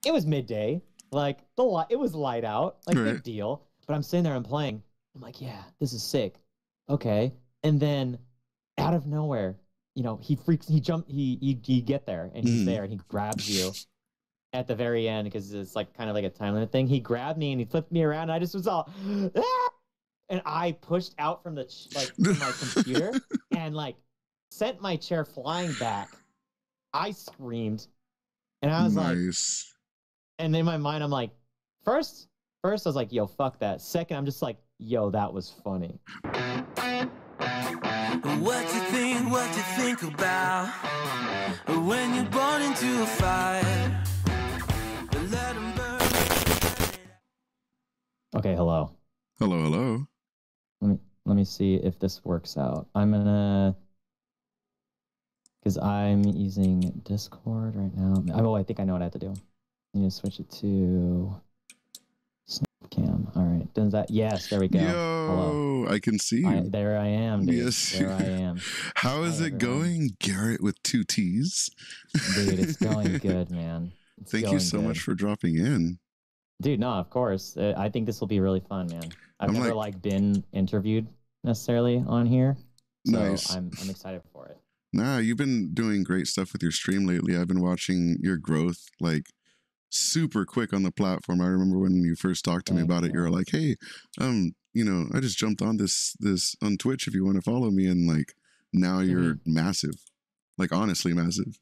it was midday. Like it was light out. Like big deal. But I'm sitting there and playing. I'm like, yeah, this is sick. Okay. And then out of nowhere, you know, he get there and he's there and he grabs you at the very end because it's like kind of like a time limit thing. He grabbed me and he flipped me around and I just was all ah! And I pushed out from from my computer and like sent my chair flying back. I screamed and I was like, and in my mind I'm like, first I was like, yo, fuck that. Second, I'm just like, yo, that was funny. What you think about when you're born into a fire? Let 'em burn. Okay, hello. Hello. Let me see if this works out. I'm gonna, because I'm using Discord right now. Oh, I think I know what I have to do. I need to switch it to Snapcam. All right, does that? Yes, there we go. Yo, hello. I can see you. There I am, dude. Yes. There I am. How is it going, Garrett with 2 T's? Dude, it's going good, man. Thank you so much for dropping in. Dude, no, of course. I think this will be really fun, man. I've never been interviewed necessarily on here, so nice. I'm excited for it. Nah, you've been doing great stuff with your stream lately. I've been watching your growth like super quick on the platform. I remember when you first talked to me about it, you were like, hey, you know, I just jumped on this on Twitch if you want to follow me, and like now you're massive. Like honestly massive.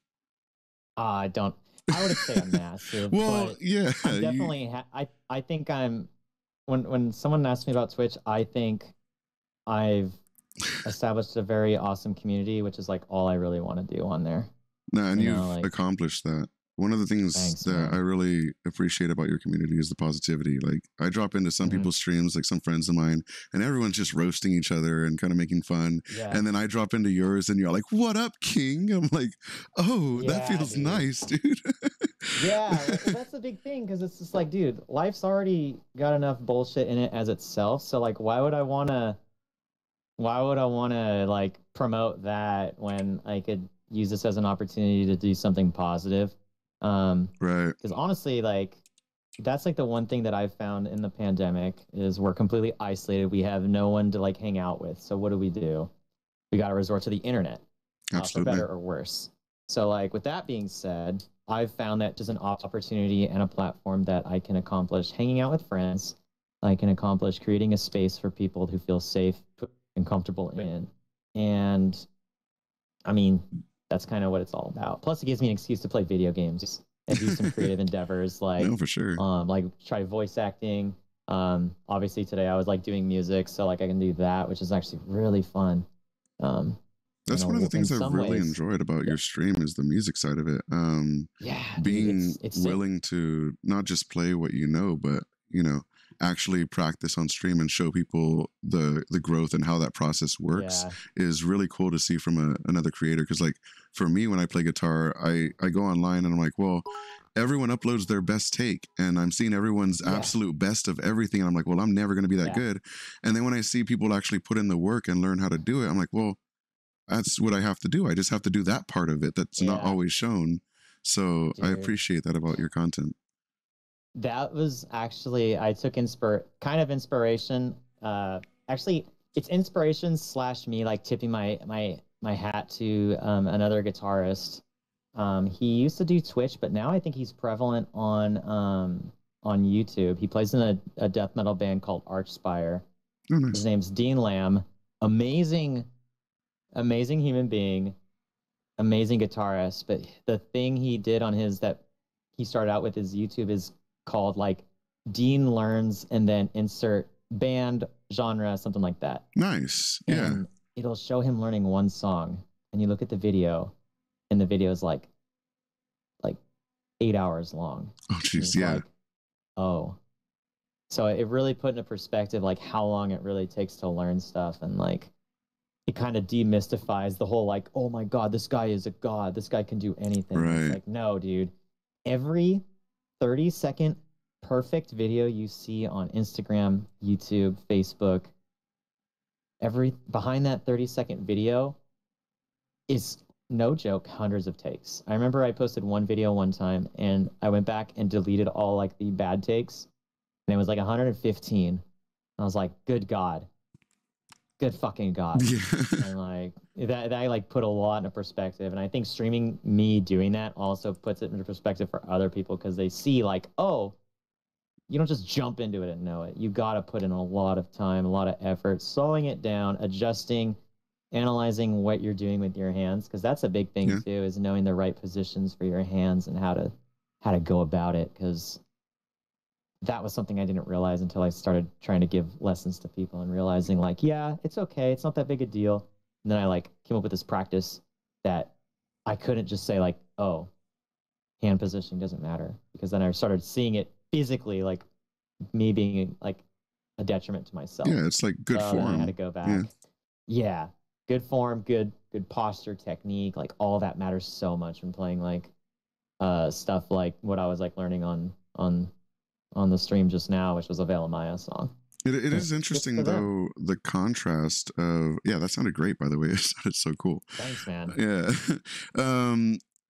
I wouldn't say I'm massive. Well, but yeah. I'm definitely I think I'm when someone asks me about Twitch, I think I've established a very awesome community, which is like all I really want to do on there. Nah, and you've accomplished that. One of the things that I really appreciate about your community is the positivity. Like I drop into some people's streams, like some friends of mine, and everyone's just roasting each other and kind of making fun. Yeah. And then I drop into yours and you're like, what up, King? I'm like, oh, yeah, that feels nice, dude. Yeah, that's the big thing, because it's just like, dude, life's already got enough bullshit in it as itself. So like, why would I want to like promote that when I could use this as an opportunity to do something positive? Right. Because honestly, like that's like the one thing that I've found in the pandemic is we're completely isolated. We have no one to like hang out with. So what do? We got to resort to the internet, for better or worse. So like with that being said, I've found that just an opportunity and a platform that I can accomplish hanging out with friends. I can accomplish creating a space for people who feel safe and comfortable in. And I mean, that's kind of what it's all about. Plus, it gives me an excuse to play video games and do some creative endeavors, like no, for sure. Like try voice acting. Obviously today I was like doing music, so like I can do that, which is actually really fun. That's one of the things I've really enjoyed about your stream is the music side of it. Being it's willing to not just play what you know, but you know, actually practice on stream and show people the growth and how that process works is really cool to see from another creator. Because like for me, when I play guitar, I go online and I'm like, well, everyone uploads their best take and I'm seeing everyone's absolute best of everything, and I'm like, well, I'm never going to be that good. And then when I see people actually put in the work and learn how to do it, I'm like, well, that's what I have to do. I just have to do that part of it that's not always shown. So I appreciate that about your content. That was actually, I took kind of inspiration. Actually, it's inspiration / me like tipping my hat to another guitarist. He used to do Twitch, but now I think he's prevalent on YouTube. He plays in a death metal band called Archspire. Oh, nice. His name's Dean Lamb. Amazing human being, amazing guitarist. But the thing he did on that he started out with his YouTube is called like Dean Learns and then insert band genre, something like that. Nice. Yeah. And it'll show him learning one song, and you look at the video, and the video is like 8 hours long. Oh jeez, yeah. Like, oh. So it really put into perspective like how long it really takes to learn stuff, and like it kind of demystifies the whole like, oh my God, this guy is a god. This guy can do anything. Right. It's like, no, dude. Every 30-second perfect video you see on Instagram, YouTube, Facebook, behind that 30-second video is no joke, hundreds of takes. I remember I posted one video one time and I went back and deleted all like the bad takes, and it was like 115. I was like, good God. Good fucking God. Yeah. And like that like put a lot into perspective. And I think streaming, me doing that also puts it into perspective for other people, because they see like, oh, you don't just jump into it and know it. You got to put in a lot of time, a lot of effort, slowing it down, adjusting, analyzing what you're doing with your hands, because that's a big thing too, is knowing the right positions for your hands and how to go about it, because that was something I didn't realize until I started trying to give lessons to people and realizing like, yeah, it's okay. It's not that big a deal. And then I like came up with this practice that I couldn't just say like, oh, hand positioning doesn't matter, because then I started seeing it physically, like me being like a detriment to myself. Yeah, it's like good form. I had to go back. Yeah, good form, good posture, technique, like all that matters so much when playing like stuff like what I was like learning on the stream just now, which was a Veil Maya song. It is interesting though, the contrast of, yeah, that sounded great, by the way. It sounded so cool. Thanks, man. Yeah.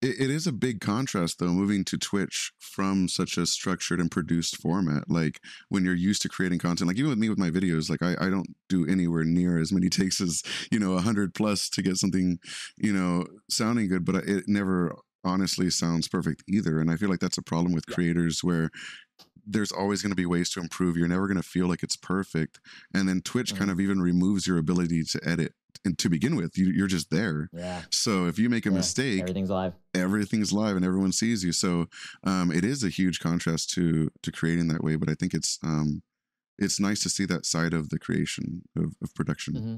It is a big contrast though, moving to Twitch from such a structured and produced format. Like when you're used to creating content, like even with me with my videos, like I don't do anywhere near as many takes as, 100 plus to get something, sounding good, but it never honestly sounds perfect either. And I feel like that's a problem with creators, where there's always going to be ways to improve. You're never going to feel like it's perfect. And then Twitch kind of even removes your ability to edit. And to begin with, you're just there. Yeah. So if you make a mistake, everything's live and everyone sees you. So it is a huge contrast to creating that way. But I think it's nice to see that side of the creation of production. Mm-hmm.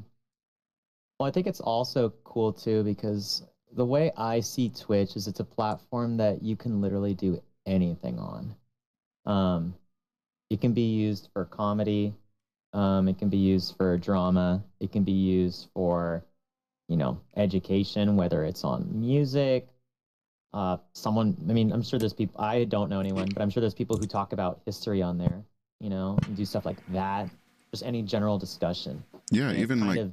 Well, I think it's also cool too, because the way I see Twitch is it's a platform that you can literally do anything on. It can be used for comedy. It can be used for drama. It can be used for, education, whether it's on music. I'm sure there's people, I don't know anyone, but I'm sure there's people who talk about history on there, and do stuff like that. Just any general discussion. Yeah, and even like...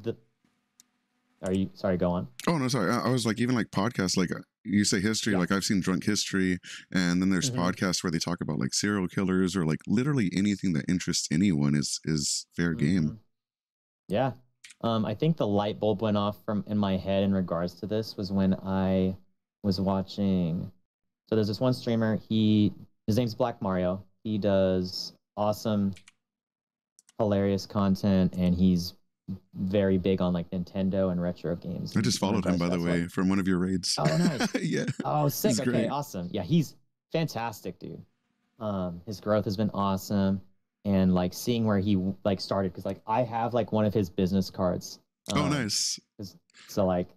Sorry, go on. Oh, no, sorry. I was like, even like podcasts, like you say history, like I've seen Drunk History, and then there's podcasts where they talk about like serial killers, or like literally anything that interests anyone is fair game. Yeah. I think the light bulb went off in my head in regards to this was when I was watching. So there's this one streamer, his name's Black Mario. He does awesome, hilarious content, and he's very big on like Nintendo and retro games. I just followed him, by the way, from one of your raids. Oh, nice. Yeah. Oh, sick. He's okay, great. Awesome. Yeah, he's fantastic, dude. His growth has been awesome, and like seeing where he like started, because like I have like one of his business cards. Oh, nice. So like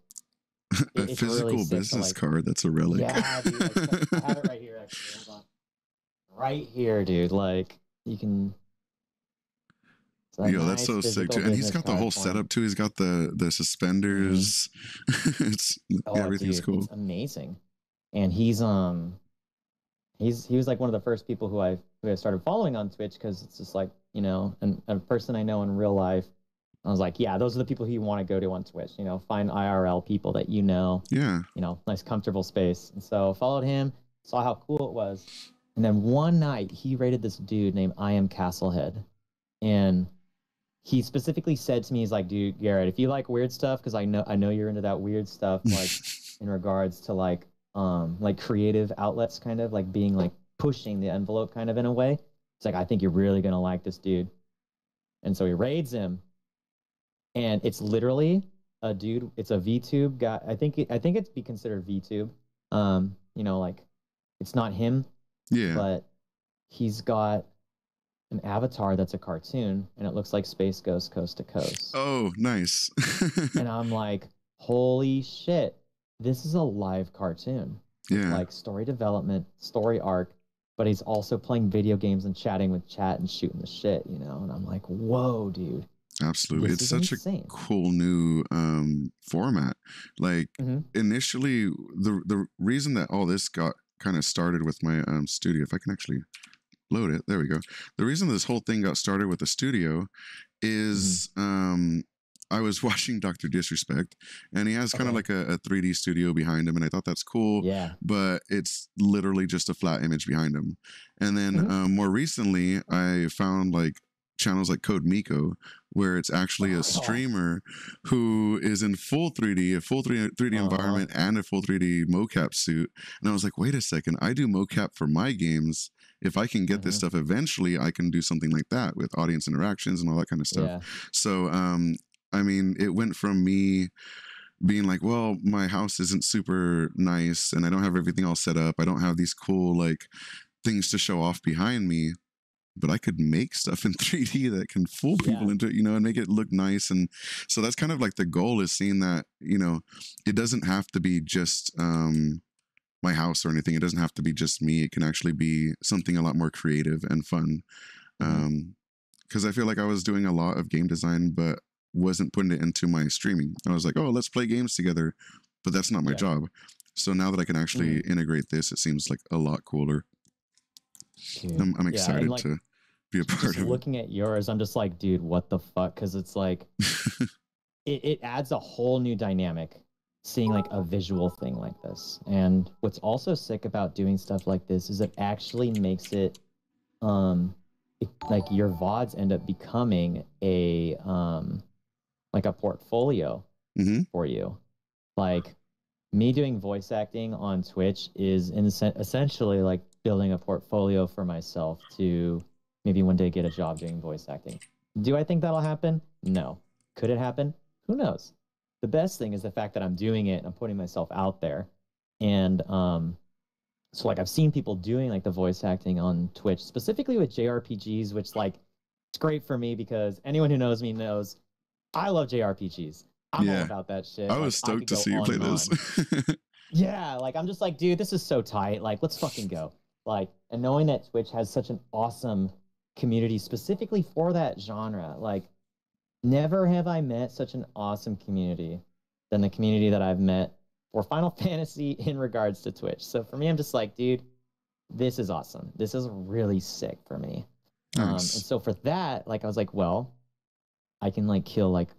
a physical really business card. That's a relic. Yeah, dude. Like, I have it right here. Actually, hold on. Right here, dude. Like you can. Yo, that's so sick too. And he's got the whole setup too. He's got the suspenders. Everything's cool. It's amazing. And he was like one of the first people who I started following on Twitch, because it's just like, and a person I know in real life. I was like, yeah, those are the people who you want to go to on Twitch, find IRL people that Yeah. Nice comfortable space. And so followed him, saw how cool it was. And then one night he raided this dude named I Am Castlehead. And he specifically said to me, he's like, dude, Garrett, if you like weird stuff, because I know you're into that weird stuff, like in regards to like creative outlets, kind of like being like pushing the envelope kind of in a way. It's like, I think you're really going to like this dude. And so he raids him, and it's literally a dude. It's a VTube guy. I think it's be considered VTube. Like it's not him. Yeah. But he's got an avatar that's a cartoon, and it looks like Space Ghost Coast to Coast. Oh, nice. And I'm like, holy shit, this is a live cartoon. Yeah. Like story development, story arc, but he's also playing video games and chatting with chat and shooting the shit, and I'm like, whoa, dude. Absolutely. It's such insane. A cool new format. Like initially, the reason that all this got kind of started with my studio, if I can actually load it, there we go. The reason this whole thing got started with the studio is I was watching Dr. Disrespect, and he has kind of like a 3D studio behind him, and I thought that's cool. Yeah. But it's literally just a flat image behind him. And then more recently, I found like channels like Code Miko, where it's actually a streamer who is in full 3D, a full 3D environment, and a full 3D mocap suit. And I was like, wait a second, I do mocap for my games. If I can get this stuff eventually, I can do something like that with audience interactions and all that kind of stuff. Yeah. So, I mean, it went from me being like, well, my house isn't super nice and I don't have everything all set up. I don't have these cool like things to show off behind me, but I could make stuff in 3D that can fool people into it, you know, and make it look nice. And so that's kind of like the goal, is seeing that, you know, it doesn't have to be just my house or anything. It doesn't have to be just me. It can actually be something a lot more creative and fun. Because I feel like I was doing a lot of game design, but wasn't putting it into my streaming. I was like, oh, let's play games together, but that's not my job. So now that I can actually integrate this, it seems like a lot cooler. I'm excited to be a part of it. Looking at yours, I'm just like, dude, what the fuck? Because it's like, it adds a whole new dynamic, seeing like a visual thing like this. And what's also sick about doing stuff like this is it actually makes it, like your VODs end up becoming a, like a portfolio for you. Like me doing voice acting on Twitch is essentially like building a portfolio for myself to maybe one day get a job doing voice acting. Do I think that'll happen? No. Could it happen? Who knows? The best thing is the fact that I'm doing it and I'm putting myself out there. And so like I've seen people doing like the voice acting on Twitch, specifically with JRPGs, which like it's great for me because anyone who knows me knows I love JRPGs. I'm all about that shit. I was stoked to see you play this. Yeah, like I'm just like, dude, this is so tight. Like, let's fucking go. Like, and knowing that Twitch has such an awesome community specifically for that genre, like never have I met such an awesome community than the community that I've met for Final Fantasy in regards to Twitch. So for me, I'm just like, dude, this is awesome. This is really sick for me. Nice. And so for that, like, I was like, well, I can like kill like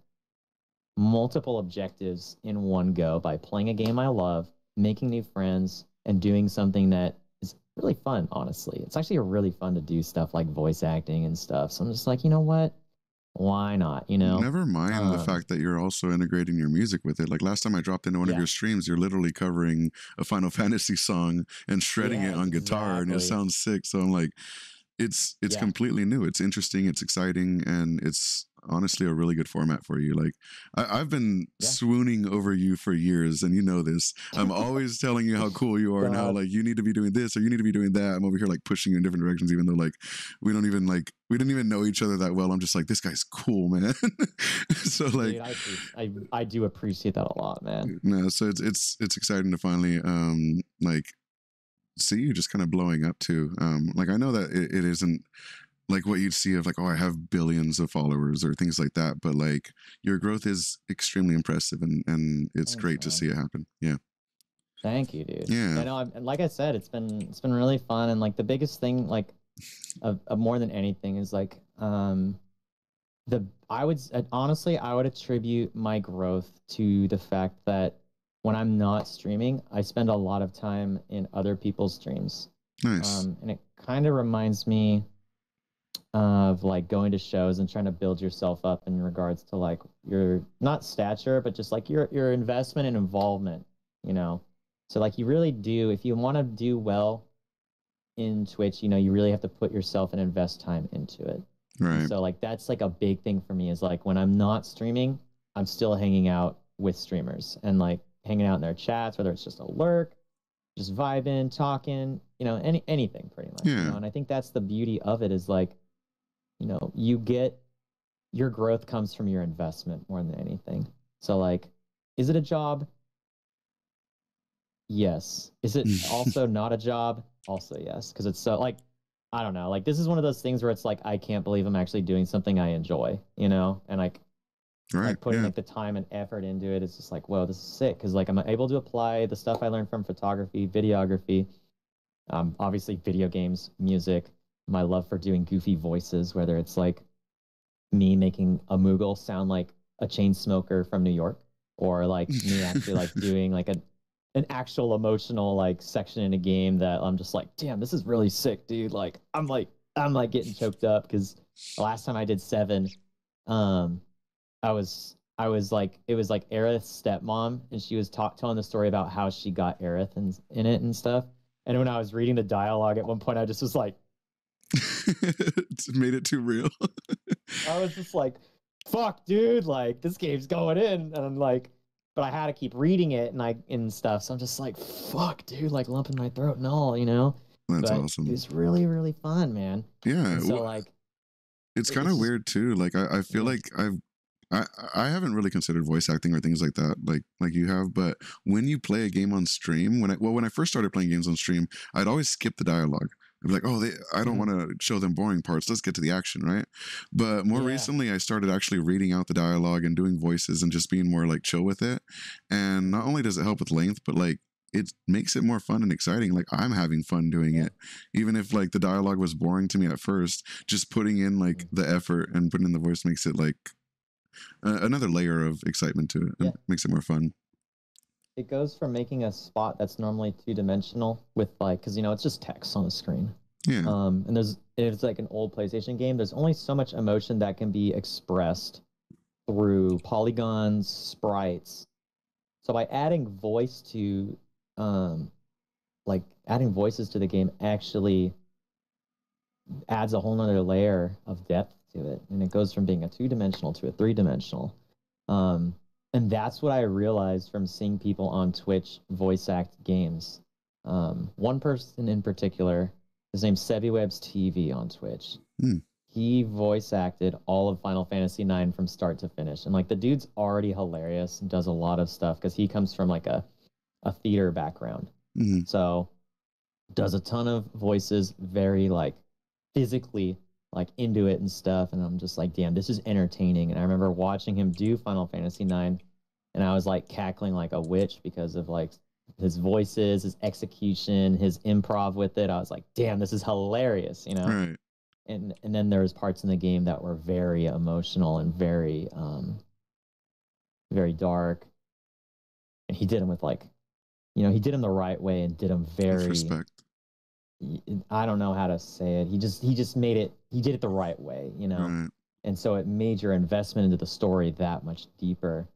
multiple objectives in one go by playing a game I love, making new friends, and doing something that is really fun, honestly. It's actually really fun to do stuff like voice acting and stuff. So I'm just like, you know what? Why not? You know? Never mind the fact that you're also integrating your music with it. Like last time I dropped into one of your streams, you're literally covering a Final Fantasy song and shredding it on guitar, and it sounds sick. So I'm like, it's completely new. It's interesting. It's exciting. And it's honestly a really good format for you. Like I've been swooning over you for years, and you know this. I'm always telling you how cool you are and how like you need to be doing this or you need to be doing that. I'm over here like pushing you in different directions, even though like we didn't even know each other that well. I'm just like, this guy's cool, man. So like, dude, I do appreciate that a lot, man. No, so it's exciting to finally like see you just kind of blowing up too. Like I know that it isn't like what you'd see of like, oh, I have billions of followers or things like that, but like your growth is extremely impressive, and it's great to see it happen. Yeah. Thank you, dude. Yeah. I know. Like I said, it's been really fun, and like the biggest thing, like, of more than anything, is like I would attribute my growth to the fact that when I'm not streaming, I spend a lot of time in other people's streams. Nice. And it kind of reminds me of like going to shows and trying to build yourself up in regards to like your not stature, but just like your investment and involvement, you know. So like you really do, if you want to do well in Twitch, you know, you really have to put yourself and invest time into it. Right. And so like that's like a big thing for me, is like when I'm not streaming, I'm still hanging out with streamers and like hanging out in their chats, whether it's just a lurk, just vibing, talking, you know, anything pretty much. Yeah. You know? And I think that's the beauty of it, is like, you know, your growth comes from your investment more than anything. So like, is it a job? Yes. Is it also not a job? Also yes. Because it's so like, I don't know, like this is one of those things where it's like, I can't believe I'm actually doing something I enjoy, you know? And like, putting like the time and effort into it, it's just like, whoa, this is sick. Because like I'm able to apply the stuff I learned from photography, videography, obviously video games, music, my love for doing goofy voices, whether it's like me making a Moogle sound like a chain smoker from New York, or like me actually like doing like an actual emotional like section in a game that I'm just like, damn, this is really sick, dude. Like I'm like getting choked up because the last time I did 7, I was like, it was like Aerith's stepmom, and she was telling the story about how she got Aerith in it and stuff. And when I was reading the dialogue at one point, I just was like, it made it too real. I was just like, fuck, dude, like this game's going in, and I'm like, but I had to keep reading it and stuff. So I'm just like, fuck, dude, like lump in my throat and all, you know. That's awesome. It was really, really fun, man. Yeah. And so like, it's kind of weird too. Like I feel like I haven't really considered voice acting or things like that, like you have. But when you play a game on stream, when I first started playing games on stream, I'd always skip the dialogue. I'd be like, oh, I don't want to show them boring parts. Let's get to the action, right? But more recently, I started actually reading out the dialogue and doing voices and just being more like chill with it. And not only does it help with length, but like it makes it more fun and exciting. Like I'm having fun doing it, even if like the dialogue was boring to me at first. Just putting in like the effort and putting in the voice makes it like another layer of excitement to it and makes it more fun. It goes from making a spot that's normally 2-dimensional with like, because you know it's just text on the screen. Yeah. And it's like an old PlayStation game. There's only so much emotion that can be expressed through polygons, sprites. So by adding voice to, like adding voices to the game actually adds a whole nother layer of depth to it, and it goes from being a 2-dimensional to a 3-dimensional. And that's what I realized from seeing people on Twitch voice act games. One person in particular, his name's SebiWebs TV on Twitch. He voice acted all of Final Fantasy IX from start to finish. And like the dude's already hilarious and does a lot of stuff because he comes from like a theater background. So does a ton of voices, very like physically like into it and stuff, and I'm just like, damn, this is entertaining. And I remember watching him do Final Fantasy IX, and I was like cackling like a witch because of like his voices, his execution, his improv with it. I was like, damn, this is hilarious, you know. Right. And then there was parts in the game that were very emotional and very very dark, and he did them with like, you know, he did them the right way and did them very with respect. I don't know how to say it. He just made it. He did it the right way, you know. Right. And so it made your investment into the story that much deeper.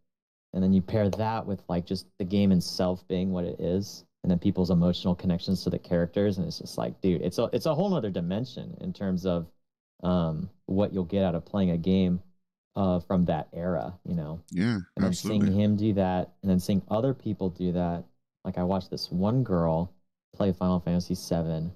And then you pair that with like just the game itself being what it is, and then people's emotional connections to the characters, and it's just like, dude, it's a whole other dimension in terms of what you'll get out of playing a game from that era, you know. Yeah, and then absolutely. seeing him do that, and then seeing other people do that. Like I watched this one girl play Final Fantasy VII,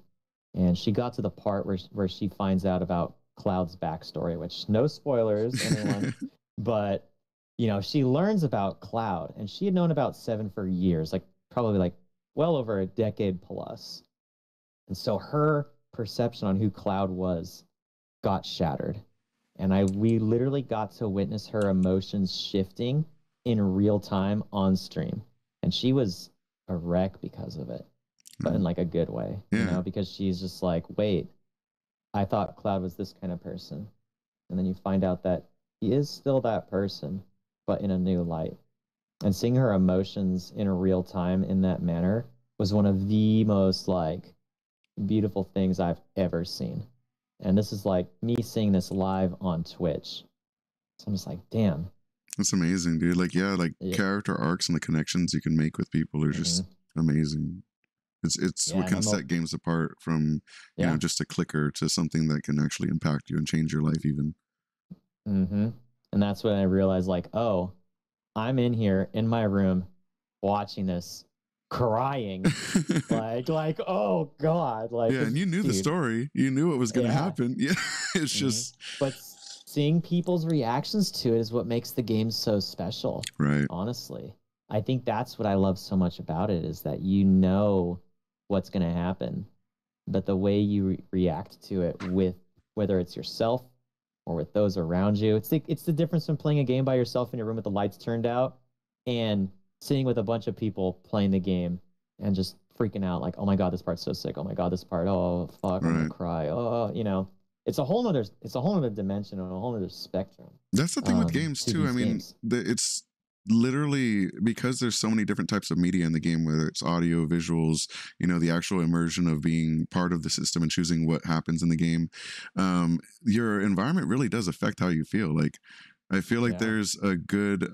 and she got to the part where she finds out about Cloud's backstory, which no spoilers, anyone, but you know, she learns about Cloud, and she had known about 7 for years, like probably like well over a decade plus. And so her perception on who Cloud was got shattered. And we literally got to witness her emotions shifting in real time on stream. And she was a wreck because of it, but in like a good way, you know, because she's just like, wait, I thought Cloud was this kind of person. And then you find out that he is still that person, but in a new light. And seeing her emotions in real time in that manner was one of the most like beautiful things I've ever seen. And this is like me seeing this live on Twitch. So I'm just like, damn. That's amazing, dude. Like, character arcs and the connections you can make with people are just amazing. It's what can set games apart from, you know, just a clicker to something that can actually impact you and change your life even. And that's when I realized, like, oh, I'm in here in my room watching this, crying, like, oh God, like, and you knew the story, you knew what was going to happen. Yeah, it's just, but seeing people's reactions to it is what makes the game so special. Right. Honestly, I think that's what I love so much about it, is that you know what's going to happen, but the way you react to it, with whether it's yourself or with those around you, it's the difference from playing a game by yourself in your room with the lights turned out and sitting with a bunch of people playing the game and just freaking out like, oh my God, this part's so sick. Oh my God, this part. Oh fuck, I'm gonna cry. Oh, you know, it's a whole nother dimension and a whole nother spectrum. That's the thing with games too. I mean, it's literally because there's so many different types of media in the game, whether it's audio, visuals, you know, the actual immersion of being part of the system and choosing what happens in the game. Your environment really does affect how you feel. Like, I feel like there's a good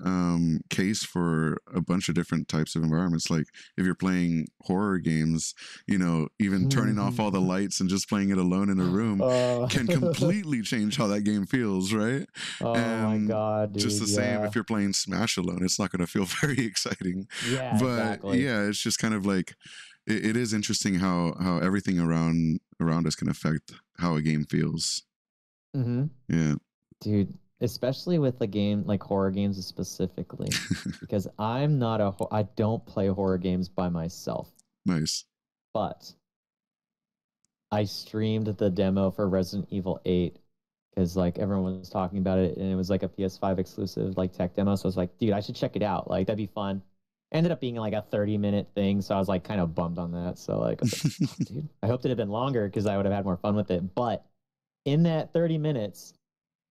case for a bunch of different types of environments. Like if you're playing horror games, you know, even turning off all the lights and just playing it alone in a room can completely change how that game feels, right? Oh my God, dude, just the same if you're playing Smash alone, it's not going to feel very exciting. Yeah, but exactly. yeah, it's just kind of like, it is interesting how everything around us can affect how a game feels. Yeah. Dude. Especially with a game like horror games specifically, because I don't play horror games by myself. Nice. But I streamed the demo for Resident Evil 8 because like everyone was talking about it and it was like a PS5 exclusive like tech demo. So I was like, dude, I should check it out. Like that'd be fun. Ended up being like a 30-minute thing, so I was like kind of bummed on that. So like, dude, I hoped it had been longer because I would have had more fun with it. But in that 30 minutes,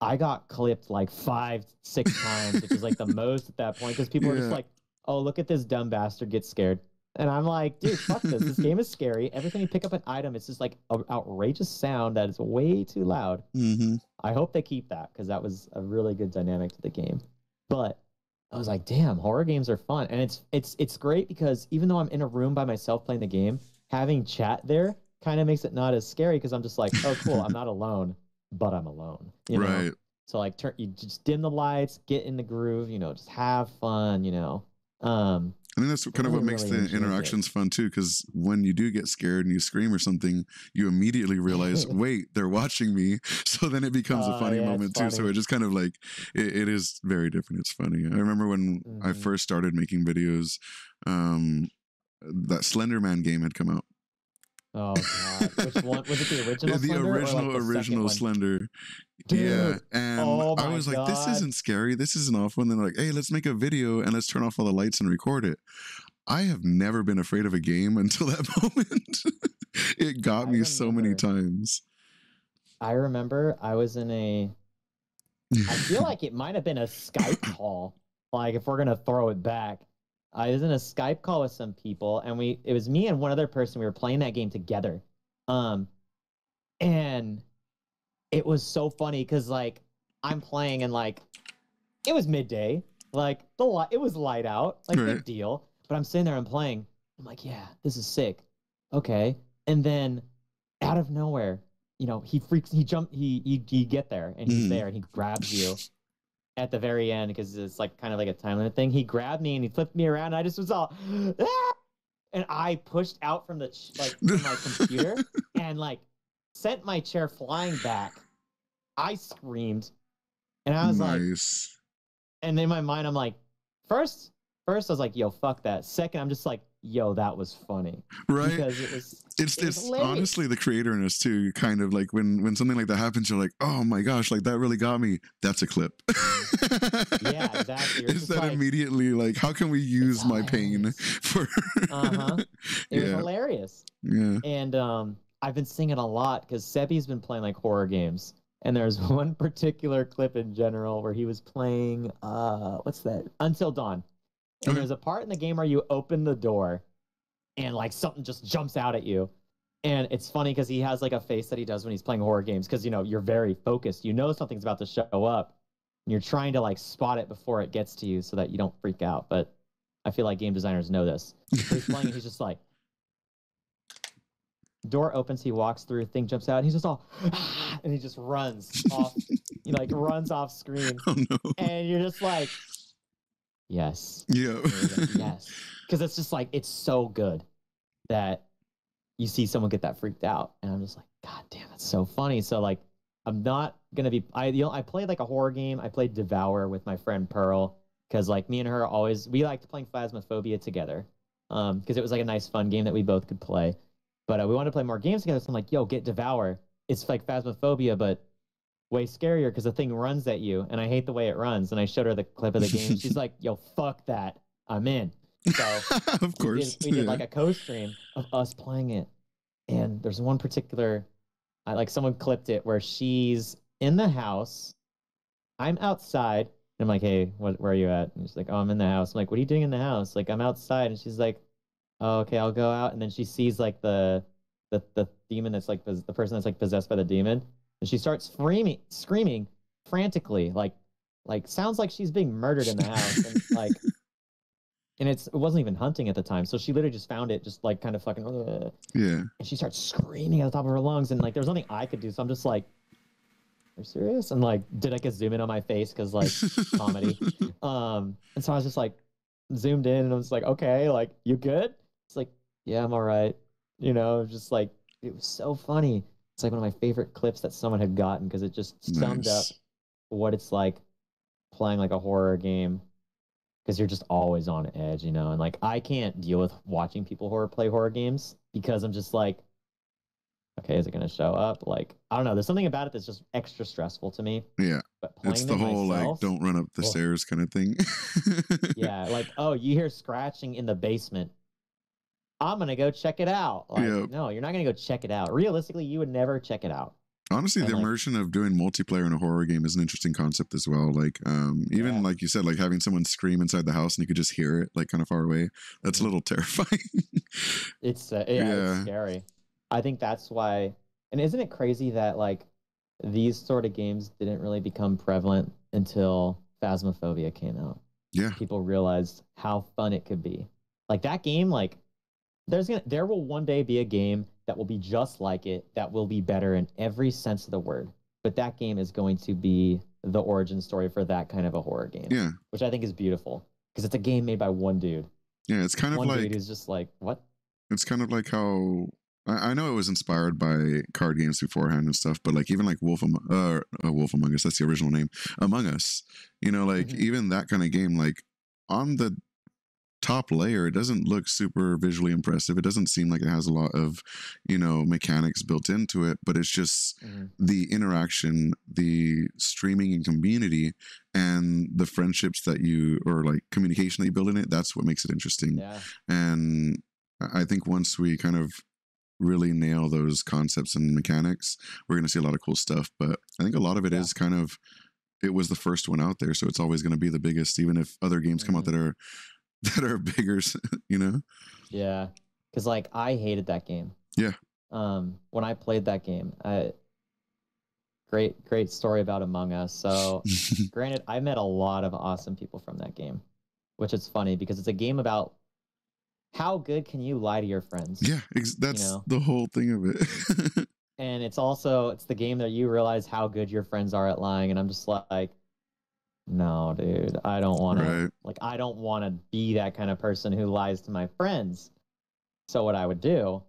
I got clipped like 5-6 times, which is like the most at that point because people were just like, oh, look at this dumb bastard get scared. And I'm like, dude, fuck this. This game is scary. Every time you pick up an item, it's just like an outrageous sound that is way too loud. I hope they keep that because that was a really good dynamic to the game. But I was like, damn, horror games are fun. And it's great because even though I'm in a room by myself playing the game, having chat there kind of makes it not as scary because I'm just like, oh, cool, I'm not alone. But I'm alone, you know? Right. So like, you just dim the lights, get in the groove, you know, just have fun, you know. I think that's kind of what makes the interactions fun too, because when you do get scared and you scream or something, you immediately realize, wait, they're watching me. So then it becomes a funny moment too. So it just kind of like, it is very different. It's funny. I remember when I first started making videos, that Slender Man game had come out. Oh God! Which one was it? The original? The Slender original Slender. Dude, yeah, and I was like, "This isn't scary. This isn't awful." And then they're like, "Hey, let's make a video and let's turn off all the lights and record it." I have never been afraid of a game until that moment. It got me so many times. I remember I was in I feel like it might have been a Skype call. Like if we're gonna throw it back. I was in a Skype call with some people, and it was me and one other person. We were playing that game together, and it was so funny because like I'm playing and like it was midday, like it was light out, like big deal. But I'm sitting there and playing. I'm like, yeah, this is sick. Okay, and then out of nowhere, you know, he get there and he's there and he grabs you. At the very end, because it's like kind of like a time limit thing, he grabbed me and he flipped me around and I just was all and I pushed out from from my computer and like sent my chair flying back. I screamed and I was like, and in my mind I'm like, first I was like, yo, fuck that. Second, I'm just like, yo, that was funny. Right. Because it's honestly the creator in us too, kind of like when something like that happens, you're like, oh my gosh, like that really got me. That's a clip. Yeah, exactly. Is that like, immediately like, how can we use my pain for It was hilarious. Yeah. And I've been singing a lot because Sebi's been playing like horror games. And there's one particular clip in general where he was playing what's that? Until Dawn. And there's a part in the game where you open the door and like something just jumps out at you. And it's funny because he has like a face that he does when he's playing horror games because, you know, you're very focused. You know something's about to show up. And you're trying to like spot it before it gets to you so that you don't freak out. But I feel like game designers know this. So he's playing and he's just like, door opens, he walks through, thing jumps out, and he's just all, and he just runs off, runs off screen. Oh, no. And you're just like, yes. Yeah. Yes. Because it's just like, it's so good that you see someone get that freaked out. And I'm just like, God damn, that's so funny. So like, I'm not going to be, I played like a horror game. I played Devour with my friend Pearl. Because like me and her we liked playing Phasmophobia together. Because it was like a nice fun game that we both could play. But we wanted to play more games together. So I'm like, yo, get Devour. It's like Phasmophobia, but way scarier because the thing runs at you. And I hate the way it runs. And I showed her the clip of the game. She's like, yo, fuck that. I'm in. So of course. We did like a co-stream of us playing it. And there's one particular like someone clipped it where she's in the house. I'm outside. And I'm like, hey, where are you at? And she's like, oh, I'm in the house. I'm like, what are you doing in the house? Like, I'm outside. And she's like, oh, okay, I'll go out. And then she sees like the demon that's like the person that's like possessed by the demon. And she starts screaming frantically, like sounds like she's being murdered in the house. And like, and it wasn't even hunting at the time. So she literally just found it, just like kind of fucking, yeah. And she starts screaming at the top of her lungs. And like, there's nothing I could do. So I'm just like, are you serious? And like, did like a zoom in on my face? Cause like comedy. And so I was just like zoomed in and I was like, okay, like, you good? It's like, yeah, I'm all right. You know, just like, it was so funny. It's like one of my favorite clips that someone had gotten because it just summed up what it's like playing like a horror game, because you're just always on edge, you know. And like, I can't deal with watching people play horror games because I'm just like, okay, is it going to show up? Like, I don't know. There's something about it that's just extra stressful to me. Yeah. But it's the whole myself, like, don't run up the stairs kind of thing. Yeah. Like, oh, you hear scratching in the basement. I'm going to go check it out. Like, no, you're not going to go check it out. Realistically, you would never check it out. Honestly, the immersion of doing multiplayer in a horror game is an interesting concept as well. Like, even like you said, like having someone scream inside the house and you could just hear it like kind of far away. That's a little terrifying. It's it's scary. I think that's why. And isn't it crazy that like these sort of games didn't really become prevalent until Phasmophobia came out? Yeah. People realized how fun it could be. Like that game, like there will one day be a game that will be just like it, that will be better in every sense of the word. But that game is going to be the origin story for that kind of a horror game. Yeah. Which I think is beautiful because it's a game made by one dude. Yeah, it's kind of like... One dude who's just like, what? It's kind of like how... I know it was inspired by card games beforehand and stuff, but like even like Wolf Among Us, that's the original name, Among Us, you know, like even that kind of game, like on the top layer, it doesn't look super visually impressive. It doesn't seem like it has a lot of, you know, mechanics built into it, but it's just the interaction, the streaming and community, and the friendships that you, or like communication that you build in it. That's what makes it interesting. Yeah. And I think once we kind of really nail those concepts and mechanics, we're going to see a lot of cool stuff. But I think a lot of it is kind of, it was the first one out there, so it's always going to be the biggest, even if other games come out that are bigger, you know? Yeah. Because like I hated that game. Yeah. When I played that game, great story about Among Us. So granted, I met a lot of awesome people from that game, which is funny because it's a game about how good can you lie to your friends? Yeah, that's the whole thing of it. And it's the game that you realize how good your friends are at lying. And I'm just like, no, dude, I don't want to. Like, I don't want to be that kind of person who lies to my friends. So what I would do,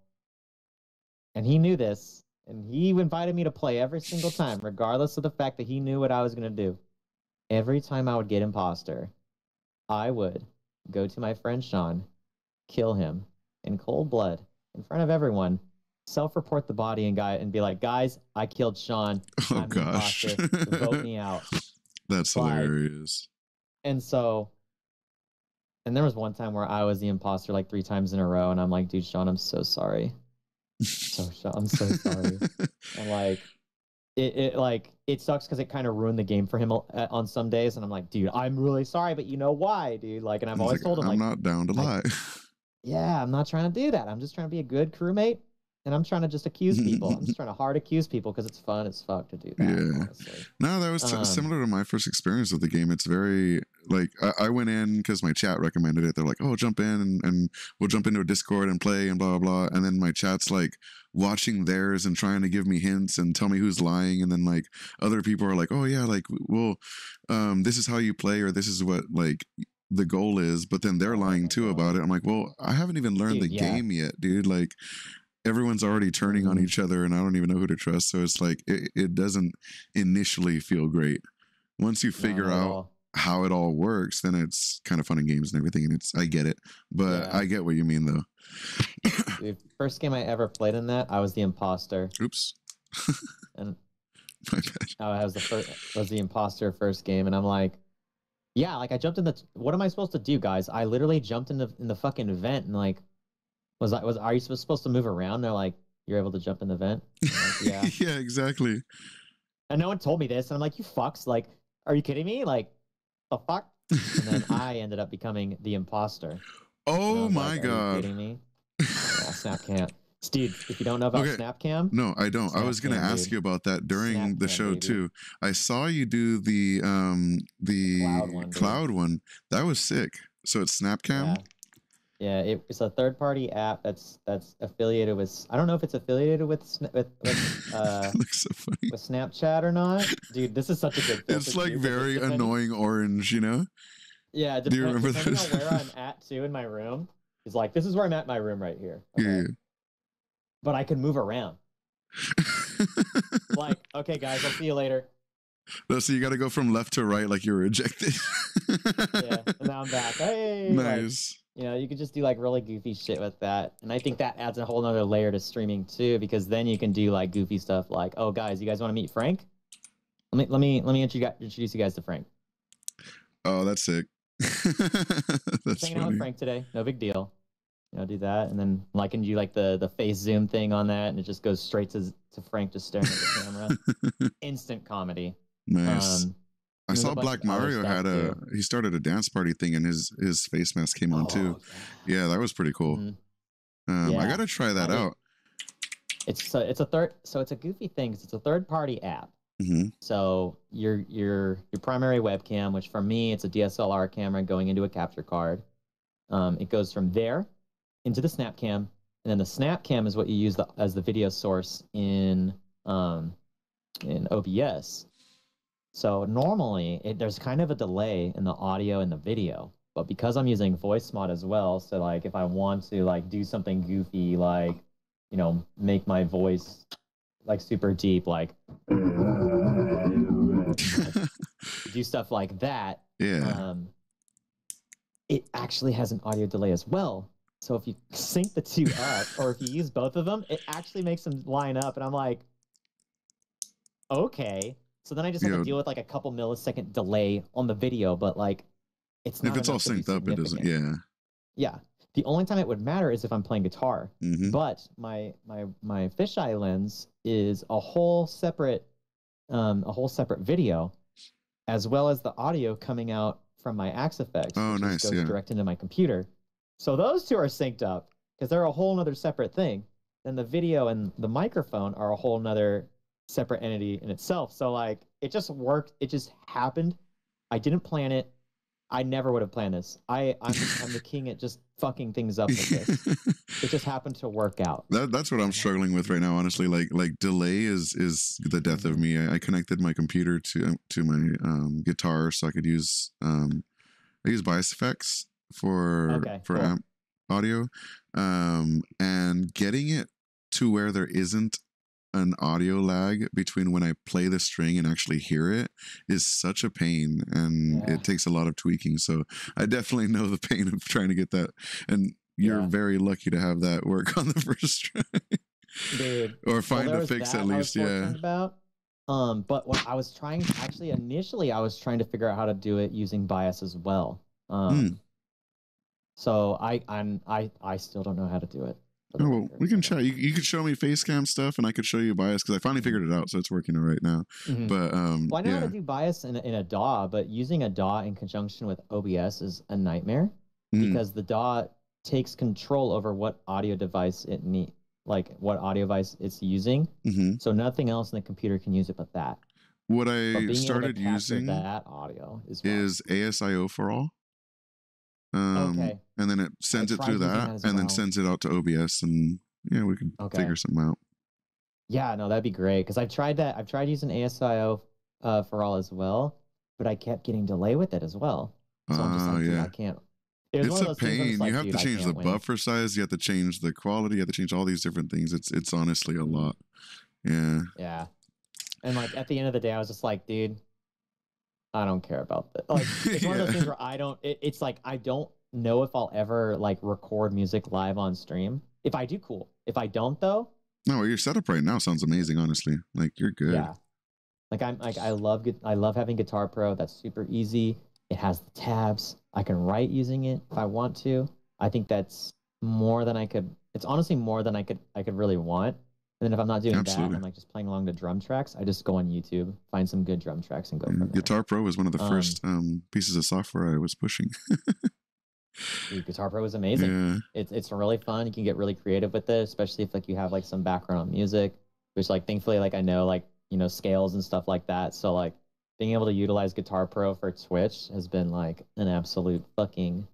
and he knew this, and he invited me to play every single time, regardless of the fact that he knew what I was going to do. Every time I would get imposter, I would go to my friend Sean, kill him in cold blood in front of everyone, self-report the body and be like, guys, I killed Sean. I'm the imposter. Vote me out. That's hilarious. And there was one time where I was the imposter like 3 times in a row, and I'm like, dude, Sean, I'm so sorry. I'm so sorry. And like it sucks because it kind of ruined the game for him on some days, and I'm like, dude, I'm really sorry, but you know why, dude? Like, and I've always told him, I'm not down to lie. Yeah, I'm not trying to do that. I'm just trying to be a good crewmate, and I'm trying to just accuse people. I'm just trying to hard accuse people because it's fun as fuck to do that. Yeah. Honestly. No, that was similar to my first experience with the game. It's very, like, I went in because my chat recommended it. They're like, oh, jump in and we'll jump into a Discord and play and blah, blah, blah. And then my chat's like watching theirs and trying to give me hints and tell me who's lying. And then like other people are like, oh yeah, like, well, this is how you play, or this is what like the goal is, but then they're lying too about it. I'm like, well, I haven't even learned the game yet, dude. Like, everyone's already turning on each other and I don't even know who to trust. So it's like, it doesn't initially feel great. Once you figure out how it all works, then it's kind of fun in games and everything. And I get it, but I get what you mean though. The first game I ever played in that, I was the imposter. Oops. And my bad. I was the imposter first game. And I'm like, yeah, like I jumped in what am I supposed to do, guys? I literally jumped in the fucking vent and like, are you supposed to move around? They're like, you're able to jump in the vent. Like, yeah. Yeah, exactly. And no one told me this. And I'm like, you fucks. Like, are you kidding me? Like, the fuck? And then I ended up becoming the imposter. Oh my like, God. Are you kidding me? Yeah, Snapcam. Dude, if you don't know about Snapcam. No, I don't. I was going to ask you about that during the show too. I saw you do the cloud one. That was sick. So it's Snapcam? Yeah, it's a third-party app that's affiliated with. I don't know if it's affiliated with looks so funny. with Snapchat or not. Dude, this is such a good filter. It's like very annoying orange, you know? Yeah, do you remember depending this? on where I'm at too in my room. It's like, this is where I'm at in my room right here. Okay? Yeah. But I can move around. Like, okay, guys, I'll see you later. No, so you got to go from left to right like you were ejected. Yeah, and now I'm back. Hey, nice. Like, you could just do like really goofy shit with that, and I think that adds a whole nother layer to streaming too, because then you can do like goofy stuff like, oh guys, you guys want to meet Frank? Let me introduce you guys to Frank. Oh, that's sick. That's hanging out with Frank today. No big deal. Do that, and then I can do like the face zoom thing on that, and it just goes straight to Frank just staring at the camera. Instant comedy. Nice. I saw Black Mario he started a dance party thing, and his face mask came on too. Yeah, that was pretty cool. Mm-hmm. I gotta try that out. It's a goofy thing because it's a third-party app. Mm-hmm. So your primary webcam, which for me it's a DSLR camera going into a capture card. It goes from there into the Snapcam, and then the Snapcam is what you use as the video source in OBS. So normally there's kind of a delay in the audio and the video, but because I'm using voice mod as well, so like if I want to like do something goofy, like make my voice like super deep, like do stuff like that. Yeah. It actually has an audio delay as well. So if you sync the two up, or if you use both of them, it actually makes them line up. And I'm like, okay. So then I just have to deal with like a couple millisecond delay on the video, but like it's not. If it's all synced up, it doesn't. Yeah. Yeah. The only time it would matter is if I'm playing guitar. Mm-hmm. But my fisheye lens is a whole separate video, as well as the audio coming out from my Axe effects. Oh, nice. Goes direct into my computer. So those two are synced up because they're a whole nother separate thing. Then the video and the microphone are a whole nother separate entity in itself. So like it just worked. It just happened. I didn't plan it. I never would have planned this. I'm the king at just fucking things up with this. It just happened to work out. That's what I'm struggling with right now, honestly. Like delay is the death of me. I connected my computer to my guitar so I could use I use bias effects for amp audio, and getting it to where there isn't an audio lag between when I play the string and actually hear it is such a pain, and it takes a lot of tweaking. So I definitely know the pain of trying to get that, and you're very lucky to have that work on the first try. Dude, or find a fix at least. But what I was trying, actually initially I was trying to figure out how to do it using bias as well. So I still don't know how to do it. Oh, well, we can chat. You could show me face cam stuff, and I could show you bias because I finally figured it out, so it's working right now. Mm-hmm. But well, I know how to do bias in a DAW, but using a DAW in conjunction with OBS is a nightmare because the DAW takes control over what audio device it needs, like what audio device it's using. Mm-hmm. So nothing else in the computer can use it but that. What I started using that audio is ASIO for all. Okay. And then it sends it through that and then sends it out to OBS, and we could figure something out. Yeah, no, that'd be great because I've tried that. I've tried using ASIO for all as well, but I kept getting delay with it as well. So I'm just like, dude, I can't. It's a pain. You have to change the buffer size. You have to change the quality. You have to change all these different things. It's honestly a lot. Yeah. Yeah. And like at the end of the day, I was just like, dude, I don't care about that. Like, it's one of those things where I don't. It's like I don't know if I'll ever like record music live on stream. If I do, cool. If I don't, though. No, your setup right now sounds amazing. Honestly, like you're good. Yeah. Like I love having Guitar Pro. That's super easy. It has the tabs. I can write using it if I want to. I think that's more than I could. It's honestly more than I could really want. And then if I'm not doing that, I'm like just playing along to drum tracks. I just go on YouTube, find some good drum tracks, and go from there. Guitar Pro was one of the first pieces of software I was pushing. Dude, Guitar Pro is amazing. Yeah. It's really fun. You can get really creative with it, especially if like you have like some background on music, which like thankfully like I know like, you know, scales and stuff like that. So like being able to utilize Guitar Pro for Twitch has been like an absolute fucking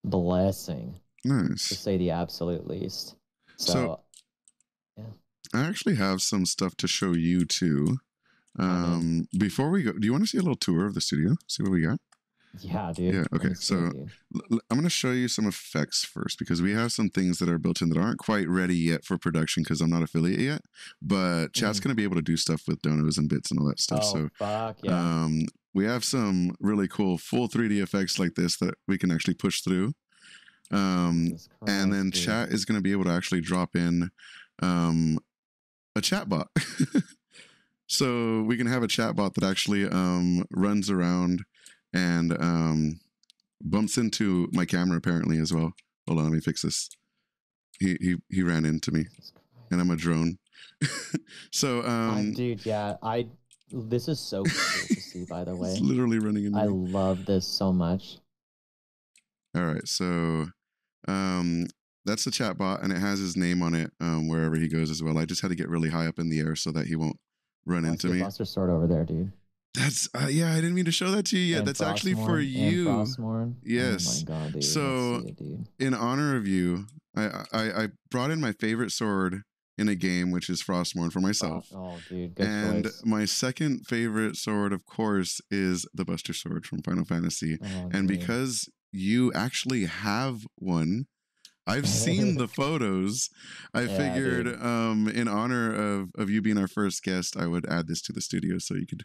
blessing. Nice. To say the absolute least. So yeah. I actually have some stuff to show you too. Before we go, do you want to see a little tour of the studio? See what we got? Yeah, dude. Yeah, okay. So I'm going to show you some effects first because we have some things that are built in that aren't quite ready yet for production because I'm not affiliate yet. But chat's going to be able to do stuff with donos and bits and all that stuff. Oh, so fuck yeah. We have some really cool full 3D effects like this that we can actually push through. And then chat is going to be able to actually drop in a chat bot. So we can have a chat bot that actually runs around and bumps into my camera apparently as well. Hold on, let me fix this. He ran into me, and I'm a drone. So dude, yeah, this is so cool to see. By the way, it's literally running into me. I love this so much. All right, so that's the chat bot, and it has his name on it wherever he goes as well. I just had to get really high up in the air so that he won't run into me. Buster Sword over there, dude. That's yeah, I didn't mean to show that to you yet. And that's actually for you. Yes. Oh my god, dude. So in honor of you, I brought in my favorite sword in a game, which is Frostmourne for myself. Oh dude, good and choice. My second favorite sword, of course, is the Buster Sword from Final Fantasy. And because you actually have one, I've seen the photos. I figured in honor of you being our first guest, I would add this to the studio so you could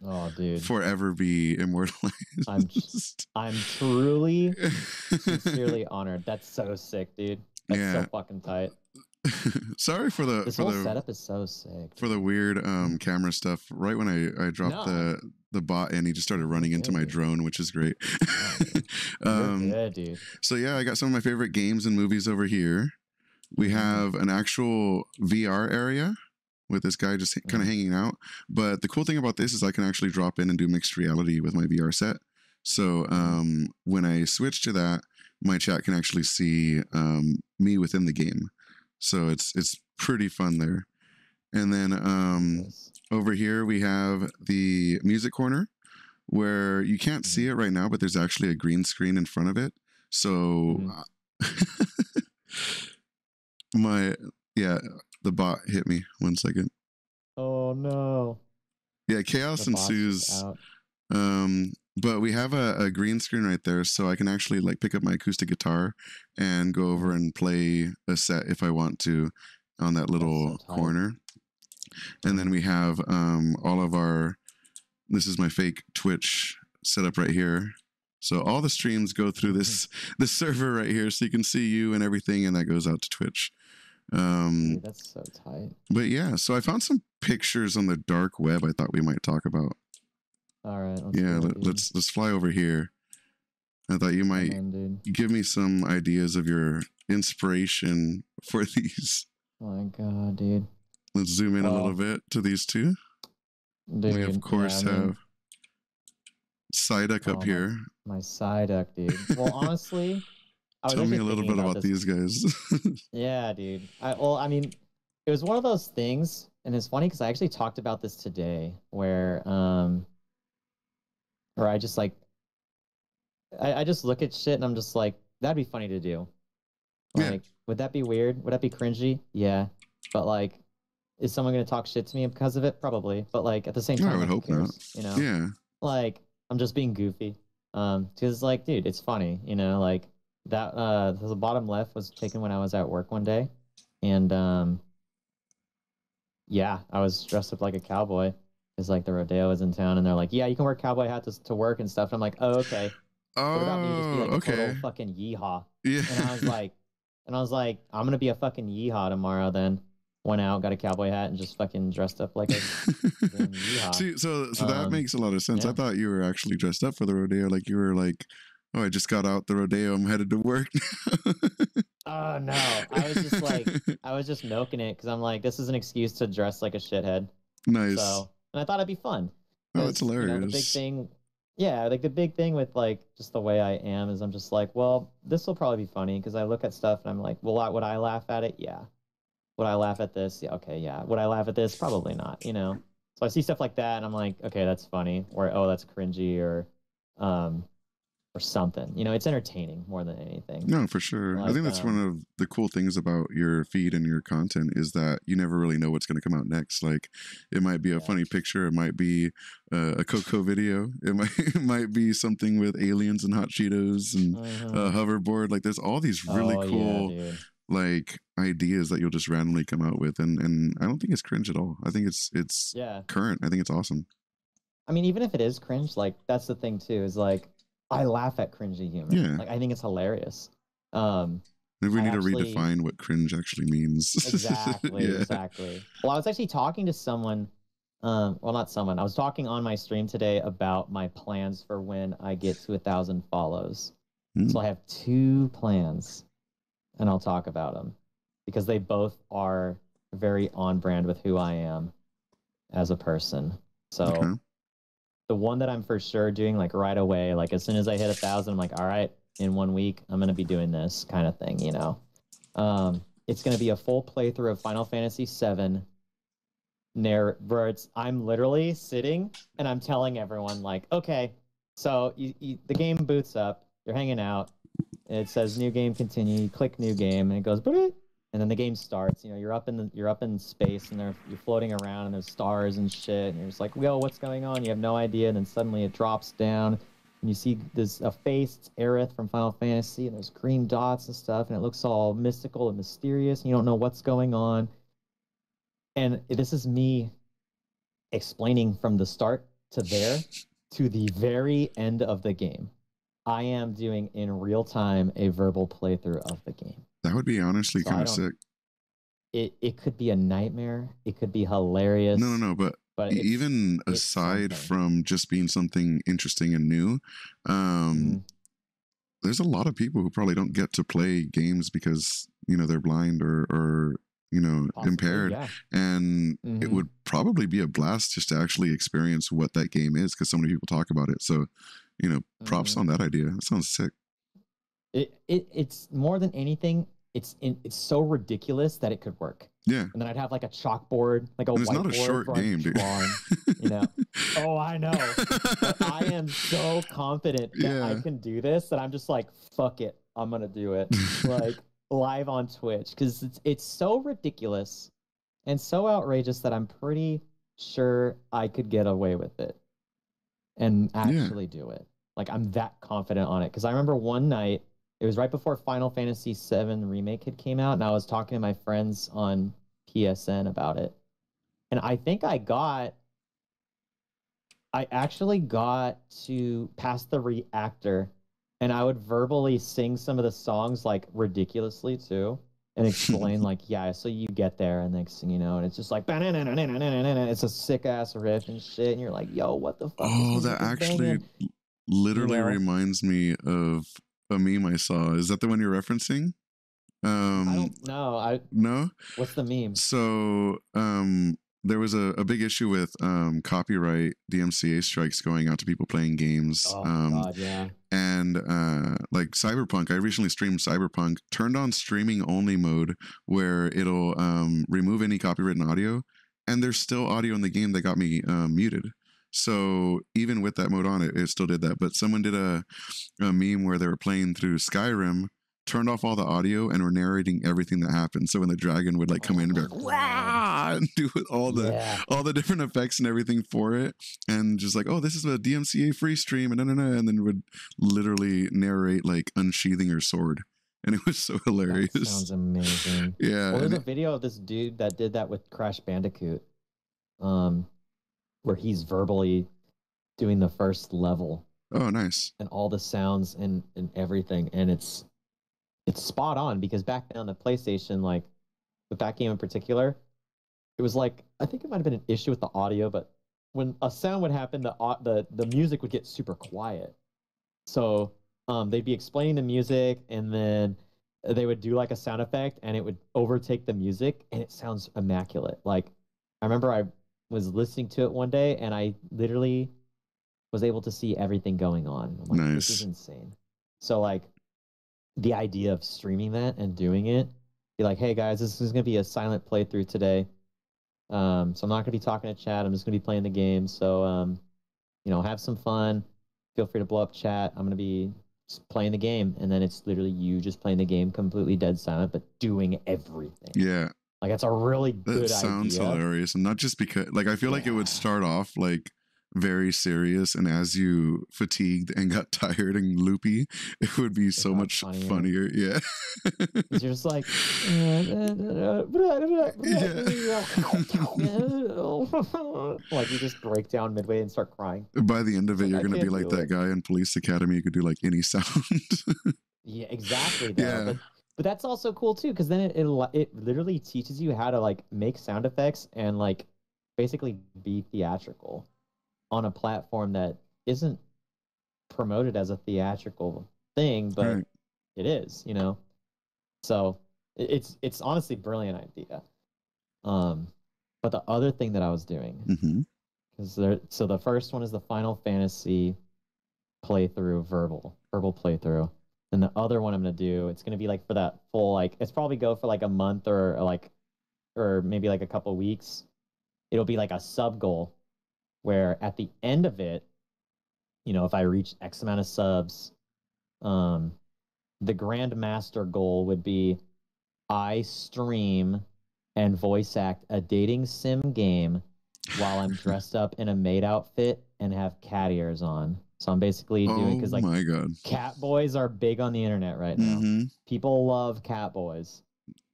forever be immortalized. I'm truly, sincerely honored. That's so sick, dude. That's so fucking tight. Sorry for the whole setup is so sick. Dude. For the weird camera stuff. Right when I dropped the bot in, he just started running into my drone, which is great. Good, dude. So yeah, I got some of my favorite games and movies over here. We have an actual VR area with this guy just kind of hanging out. But the cool thing about this is I can actually drop in and do mixed reality with my VR set. So when I switch to that, my chat can actually see me within the game. So it's pretty fun there. And then over here we have the music corner where you can't see it right now, but there's actually a green screen in front of it. So the bot hit me. 1 second. Oh no. Yeah, chaos ensues. But we have a green screen right there, so I can actually like pick up my acoustic guitar and go over and play a set if I want to on that little corner. And then we have all of our, this is my fake Twitch setup right here. So all the streams go through this server right here, so you can see you and everything, and that goes out to Twitch. Dude, that's so tight. But yeah, so I found some pictures on the dark web I thought we might talk about. All right. Let's fly over here. I thought you might give me some ideas of your inspiration for these. Oh my god, dude. Let's zoom in a little bit to these two. Dude, we of course have Psyduck up here. My Psyduck, dude. Well, honestly, tell me a little bit about these guys. Yeah, dude. I mean, it was one of those things, and it's funny because I actually talked about this today, where I just like, I just look at shit and I'm just like, that'd be funny to do. Like, would that be weird? Would that be cringy? Yeah. But like, is someone going to talk shit to me because of it? Probably. But like, at the same time, I would hope not. You know? Yeah. Like, I'm just being goofy. Because like, dude, it's funny, you know, like that, the bottom left was taken when I was at work one day. And, yeah, I was dressed up like a cowboy. It's like the rodeo is in town, and they're like, "Yeah, you can wear cowboy hat to work and stuff." And I'm like, "Oh, okay." What about me just be like a total fucking yeehaw? Yeah. And I was like, "I'm gonna be a fucking yeehaw tomorrow." Then went out, got a cowboy hat, and just fucking dressed up like a yeehaw. See, so that makes a lot of sense. Yeah. I thought you were actually dressed up for the rodeo, like you were like oh, I just got out the rodeo. I'm headed to work. Oh no, I was just like, I was just milking it because I'm like, this is an excuse to dress like a shithead. Nice. So, and I thought it'd be fun. Oh, that's hilarious. You know, the big thing, yeah, like the big thing with like just the way I am is I'm just like, well, this will probably be funny because I look at stuff and I'm like, well, would I laugh at it? Yeah. Would I laugh at this? Yeah, okay, yeah. Would I laugh at this? Probably not, you know. So I see stuff like that and I'm like, okay, that's funny, or oh, that's cringy, or something. You know, it's entertaining more than anything. No, for sure. Like, I think that's one of the cool things about your feed and your content is that you never really know what's going to come out next. Like, it might be a funny picture, it might be a Coco video, it might be something with aliens and hot Cheetos and a hoverboard. Like, there's all these really cool like ideas that you'll just randomly come out with, and I don't think it's cringe at all. I think it's current. I think it's awesome. I mean, even if it is cringe, like that's the thing too, is like I laugh at cringy humor. Yeah. Like I think it's hilarious. Maybe we need to redefine what cringe actually means. Exactly, exactly. Well, I was actually talking to someone, well, not someone. I was talking on my stream today about my plans for when I get to 1,000 follows. So I have 2 plans, and I'll talk about them because they both are very on brand with who I am as a person. So the one that I'm for sure doing like right away, like as soon as I hit 1,000, I'm like, all right, in 1 week, I'm going to be doing this kind of thing, you know? It's going to be a full playthrough of Final Fantasy VII where I'm literally sitting and I'm telling everyone like, okay, so the game boots up, you're hanging out, it says new game continue, you click new game, and it goes, and then the game starts. You know, you're up in space, and you're floating around, and there's stars and shit, and you're just like, yo, what's going on? You have no idea, and then suddenly it drops down, and you see there's a face, it's Aerith from Final Fantasy, and there's green dots and stuff, and it looks all mystical and mysterious, and you don't know what's going on. And this is me explaining from the start to there to the very end of the game. I am doing in real time a verbal playthrough of the game. That would be honestly kind of sick. It could be a nightmare. It could be hilarious. No, but even aside from just being something interesting and new, there's a lot of people who probably don't get to play games because, you know, they're blind or you know, impaired. And it would probably be a blast just to actually experience what that game is because so many people talk about it. So, you know, props on that idea. That sounds sick. It's more than anything, it's so ridiculous that it could work. Yeah. And then I'd have like a chalkboard, like a whiteboard. It's not a short game, dude. You know. Oh, I know. But I am so confident that I can do this that I'm just like, fuck it, I'm gonna do it. Like live on Twitch, because it's so ridiculous and so outrageous that I'm pretty sure I could get away with it and actually do it. Like I'm that confident on it, because I remember one night. It was right before Final Fantasy VII Remake had came out, and I was talking to my friends on PSN about it. And I think I actually got to past the reactor, and I would verbally sing some of the songs like ridiculously too, and explain like, yeah, so you get there, and next thing you know, and it's just like, it's a sick ass riff and shit, and you're like, yo, what the fuck? Oh, that actually literally reminds me of a meme I saw. Is that the one you're referencing? I don't know. No? What's the meme? So there was a big issue with copyright DMCA strikes going out to people playing games. Oh, God, yeah. And like Cyberpunk, I recently streamed Cyberpunk, turned on streaming only mode where it'll remove any copywritten audio, and there's still audio in the game that got me muted. So even with that mode on, it still did that. But someone did a meme where they were playing through Skyrim, turned off all the audio, and were narrating everything that happened. So when the dragon would like come in and be like, "Wah!" and do all the different effects and everything for it, and just like, "Oh, this is a DMCA free stream," and and then would literally narrate like unsheathing her sword. And it was so hilarious. That sounds amazing. Yeah. Well, there's a video of this dude that did that with Crash Bandicoot. Where he's verbally doing the first level. Oh, nice. And all the sounds and everything. And it's spot on, because back then on the PlayStation, like with that game in particular, it was like, I think it might have been an issue with the audio, but when a sound would happen, the music would get super quiet. So they'd be explaining the music, and then they would do like a sound effect, and it would overtake the music, and it sounds immaculate. Like, I remember I was listening to it one day, and I literally was able to see everything going on. I'm like, this is insane. So like, the idea of streaming that and doing it, be like, hey guys, this is gonna be a silent playthrough today. So I'm not gonna be talking to chat. I'm just gonna be playing the game. So you know, have some fun. Feel free to blow up chat. I'm gonna be just playing the game, and then it's literally you just playing the game, completely dead silent, but doing everything. Yeah, like that's a really good idea. That sounds hilarious, and not just because, like, I feel like it would start off like very serious, and as you fatigued and got tired and loopy, it would be so much funnier. Yeah. You're just like, like you just break down midway and start crying. By the end of it, you're going to be like that guy in Police Academy who could do like any sound. Yeah, exactly. Though. Yeah. But that's also cool too, because then it literally teaches you how to like make sound effects and like basically be theatrical on a platform that isn't promoted as a theatrical thing, but it is, you know. So it's honestly a brilliant idea. But the other thing that I was doing, because so the first one is the Final Fantasy playthrough, verbal playthrough. And the other one I'm gonna do, it's gonna be like for that full, like it's probably go for like a month or maybe like a couple of weeks. It'll be like a sub goal where at the end of it, you know, if I reach X amount of subs, the Grandmaster goal would be I stream and voice act a dating sim game while I'm dressed up in a maid outfit and have cat ears on. So I'm basically doing, because like, my God, cat boys are big on the internet right now. People love cat boys.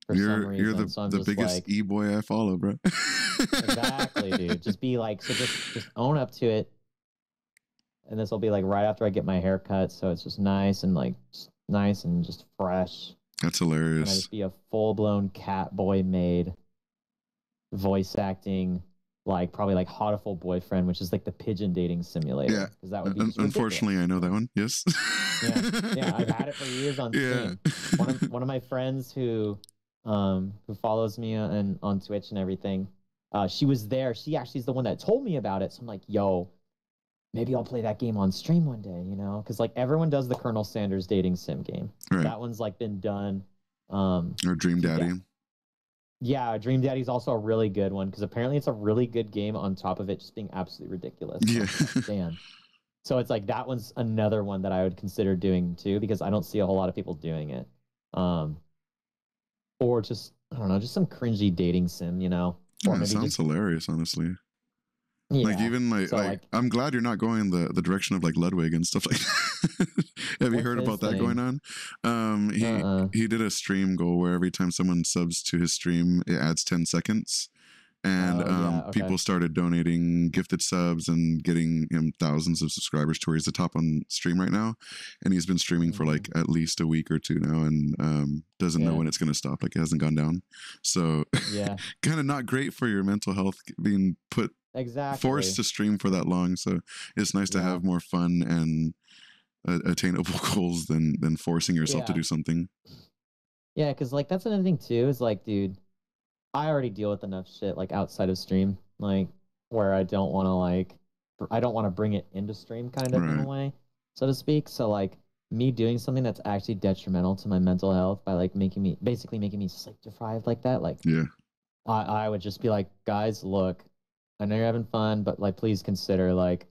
You're the biggest like, e-boy I follow, bro. Exactly, dude. Just be like, so just own up to it. And this will be like right after I get my hair cut, so it's just nice and like nice and just fresh. That's hilarious. And I just be a full-blown cat boy maid, voice acting, like probably like Hotiful Boyfriend, which is like the pigeon dating simulator. Yeah, because that would be unfortunately I know that one. Yes. yeah, I've had it for years on Steam. One of my friends who follows me on Twitch and everything, she was there. She actually is the one that told me about it. So I'm like, yo, maybe I'll play that game on stream one day, you know? Because like everyone does the Colonel Sanders dating sim game. Right. That one's like been done. Or Dream Daddy. Yeah, Dream Daddy's also a really good one, because apparently it's a really good game on top of it just being absolutely ridiculous. Yeah. Damn. So it's like that one's another one that I would consider doing too, because I don't see a whole lot of people doing it. Or just, I don't know, just some cringy dating sim, you know? Or that sounds hilarious, honestly. Yeah. Like even like I'm glad you're not going the direction of like Ludwig and stuff like that. Have you heard about that going on? He did a stream goal where every time someone subs to his stream, it adds 10 seconds. And people started donating gifted subs and getting him thousands of subscribers to where he's the top on stream right now. And he's been streaming for like at least a week or two now, and doesn't know when it's going to stop. Like it hasn't gone down. So kind of not great for your mental health being put forced to stream for that long. So it's nice to have more fun and attainable goals than forcing yourself to do something. Yeah, because like that's another thing too, is like, dude, I already deal with enough shit like outside of stream, like where I don't want to bring it into stream kind of in a way, so to speak. So like me doing something that's actually detrimental to my mental health by like making me sleep deprived like that, like I would just be like, guys, look, I know you're having fun, but like please consider like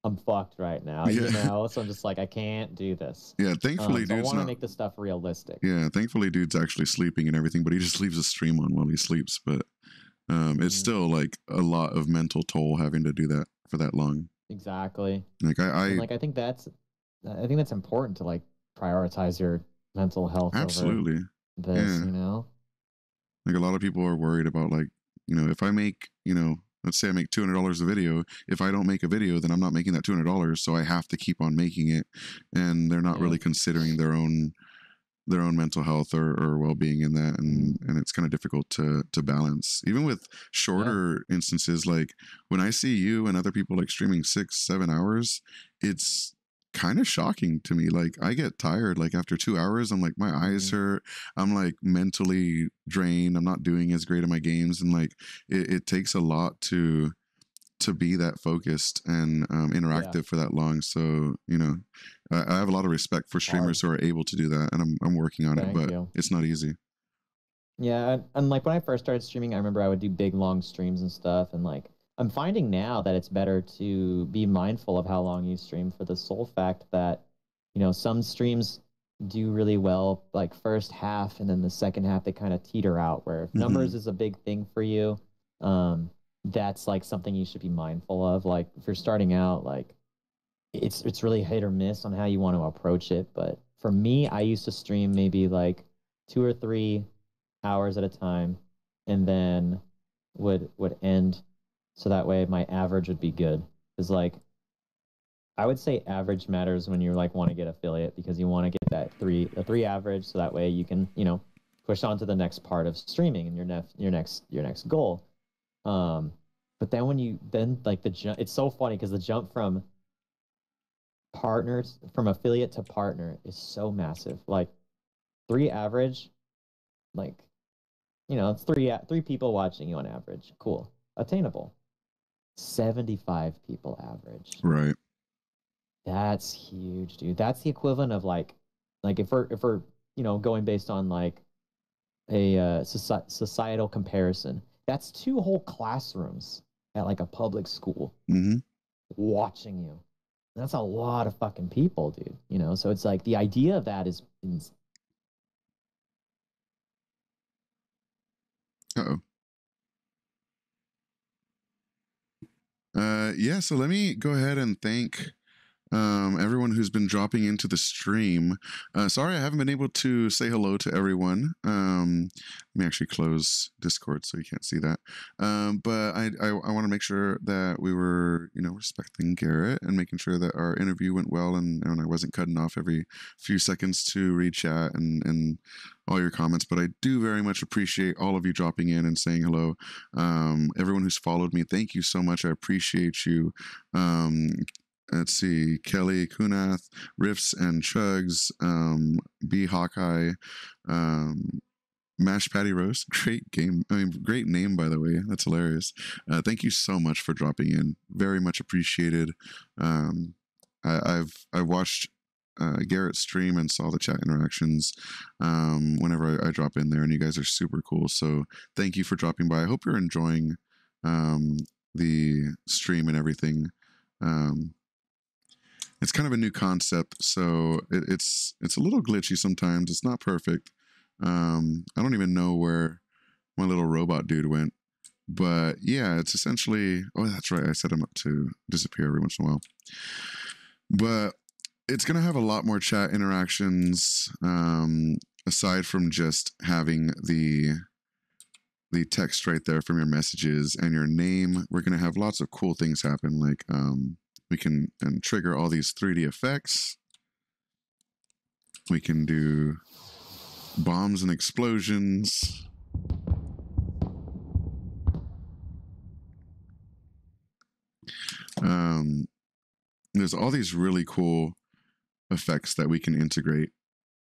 I'm fucked right now, you know? So I'm just like, I can't do this. Yeah, thankfully, dude's I want to make the stuff realistic. Yeah, thankfully, dude's actually sleeping and everything, but he just leaves a stream on while he sleeps. But it's still like a lot of mental toll having to do that for that long. Exactly. Like I think that's important to like prioritize your mental health. Absolutely. Over this, you know? Like a lot of people are worried about like, you know, if I make, you know, let's say I make $200 a video. If I don't make a video, then I'm not making that $200. So I have to keep on making it. And they're not really considering their own mental health or well-being in that. And it's kind of difficult to balance. Even with shorter instances, like when I see you and other people like streaming 6-7 hours, it's kind of shocking to me. Like I get tired, like after 2 hours, I'm like, my eyes hurt. I'm like mentally drained. I'm not doing as great in my games. And like, it takes a lot to be that focused and interactive for that long. So, you know, I have a lot of respect for streamers who are able to do that, and I'm working on it, but it's not easy. Yeah, and like when I first started streaming, I remember I would do big long streams and stuff, and like I'm finding now that it's better to be mindful of how long you stream, for the sole fact that, you know, some streams do really well like first half, and then the second half they kind of teeter out, where if numbers is a big thing for you, that's like something you should be mindful of. Like if you're starting out, like it's really hit or miss on how you want to approach it. But for me, I used to stream maybe like 2 or 3 hours at a time, and then would end, so that way my average would be good. Because like I would say average matters when you like want to get affiliate, because you want to get that three average, so that way you can, you know, push on to the next part of streaming and your next goal. But then when you like the jump, it's so funny because the jump from partners, from affiliate to partner, is so massive. Like 3 average, like, you know, it's three people watching you on average. Cool, attainable. 75 people average. Right. That's huge, dude. That's the equivalent of like if we're you know, going based on like a societal comparison, that's 2 whole classrooms at like a public school watching you. That's a lot of fucking people, dude. You know, so it's like the idea of that is. Yeah, so let me go ahead and thank everyone who's been dropping into the stream. Sorry I haven't been able to say hello to everyone. Let me actually close Discord so you can't see that. But I want to make sure that we were, you know, respecting Garrett and making sure that our interview went well, and I wasn't cutting off every few seconds to read chat and all your comments. But I do very much appreciate all of you dropping in and saying hello. Everyone who's followed me, thank you so much. I appreciate you. Let's see, Kelly, Kunath, Riffs and Chugs, B Hawkeye, Mash Patty Roast. Great game. I mean, great name, by the way. That's hilarious. Thank you so much for dropping in. Very much appreciated. I watched Garrett's stream and saw the chat interactions whenever I drop in there, and you guys are super cool. So thank you for dropping by. I hope you're enjoying the stream and everything. It's kind of a new concept, so it's a little glitchy sometimes. It's not perfect. I don't even know where my little robot dude went, but yeah, it's essentially, oh, that's right, I set him up to disappear every once in a while. But it's going to have a lot more chat interactions, aside from just having the text right there from your messages and your name. We're going to have lots of cool things happen, like we can trigger all these 3D effects. We can do bombs and explosions. There's all these really cool effects that we can integrate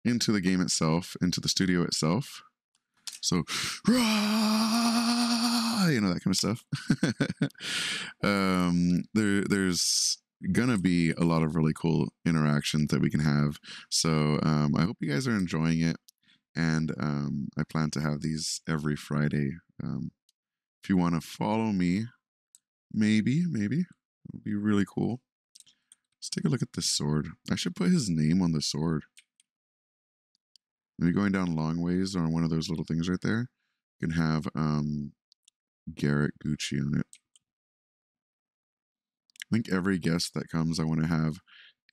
into the game itself, into the studio itself. So, you know, that kind of stuff. There's gonna be a lot of really cool interactions that we can have. So I hope you guys are enjoying it, and I plan to have these every Friday. If you want to follow me, maybe it would be really cool. Let's take a look at this sword. I should put his name on the sword. Maybe going down long ways on one of those little things right there, you can have GARRETTxGUCCI on it. I think every guest that comes, I want to have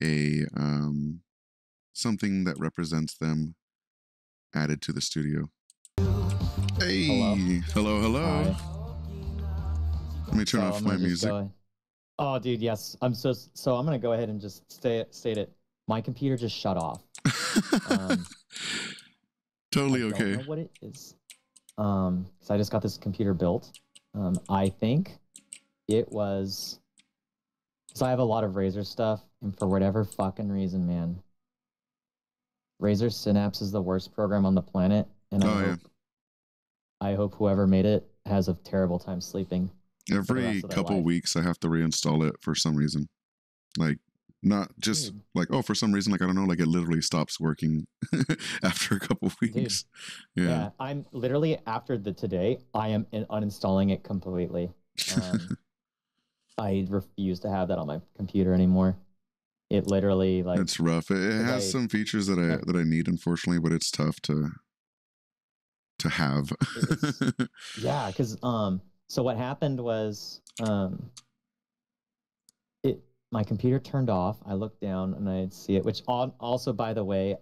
a something that represents them added to the studio. Hey, hello. Hi. Let me turn off my music. Oh, dude, yes. So I'm gonna go ahead and just state it. My computer just shut off. Totally okay. I don't know what it is. So I just got this computer built. I think it was So I have a lot of Razer stuff, and for whatever fucking reason, man, Razer Synapse is the worst program on the planet, and I hope whoever made it has a terrible time sleeping. Every couple weeks, I have to reinstall it for some reason. Like, not just like, oh, for some reason, like, I don't know, like it literally stops working after a couple weeks. Yeah. I'm literally, after today, I am uninstalling it completely. I refuse to have that on my computer anymore. It literally, like, it's rough. It has some features that I need, unfortunately, but it's tough to have. Yeah, because so what happened was my computer turned off. I looked down and I'd see it, which also, by the way,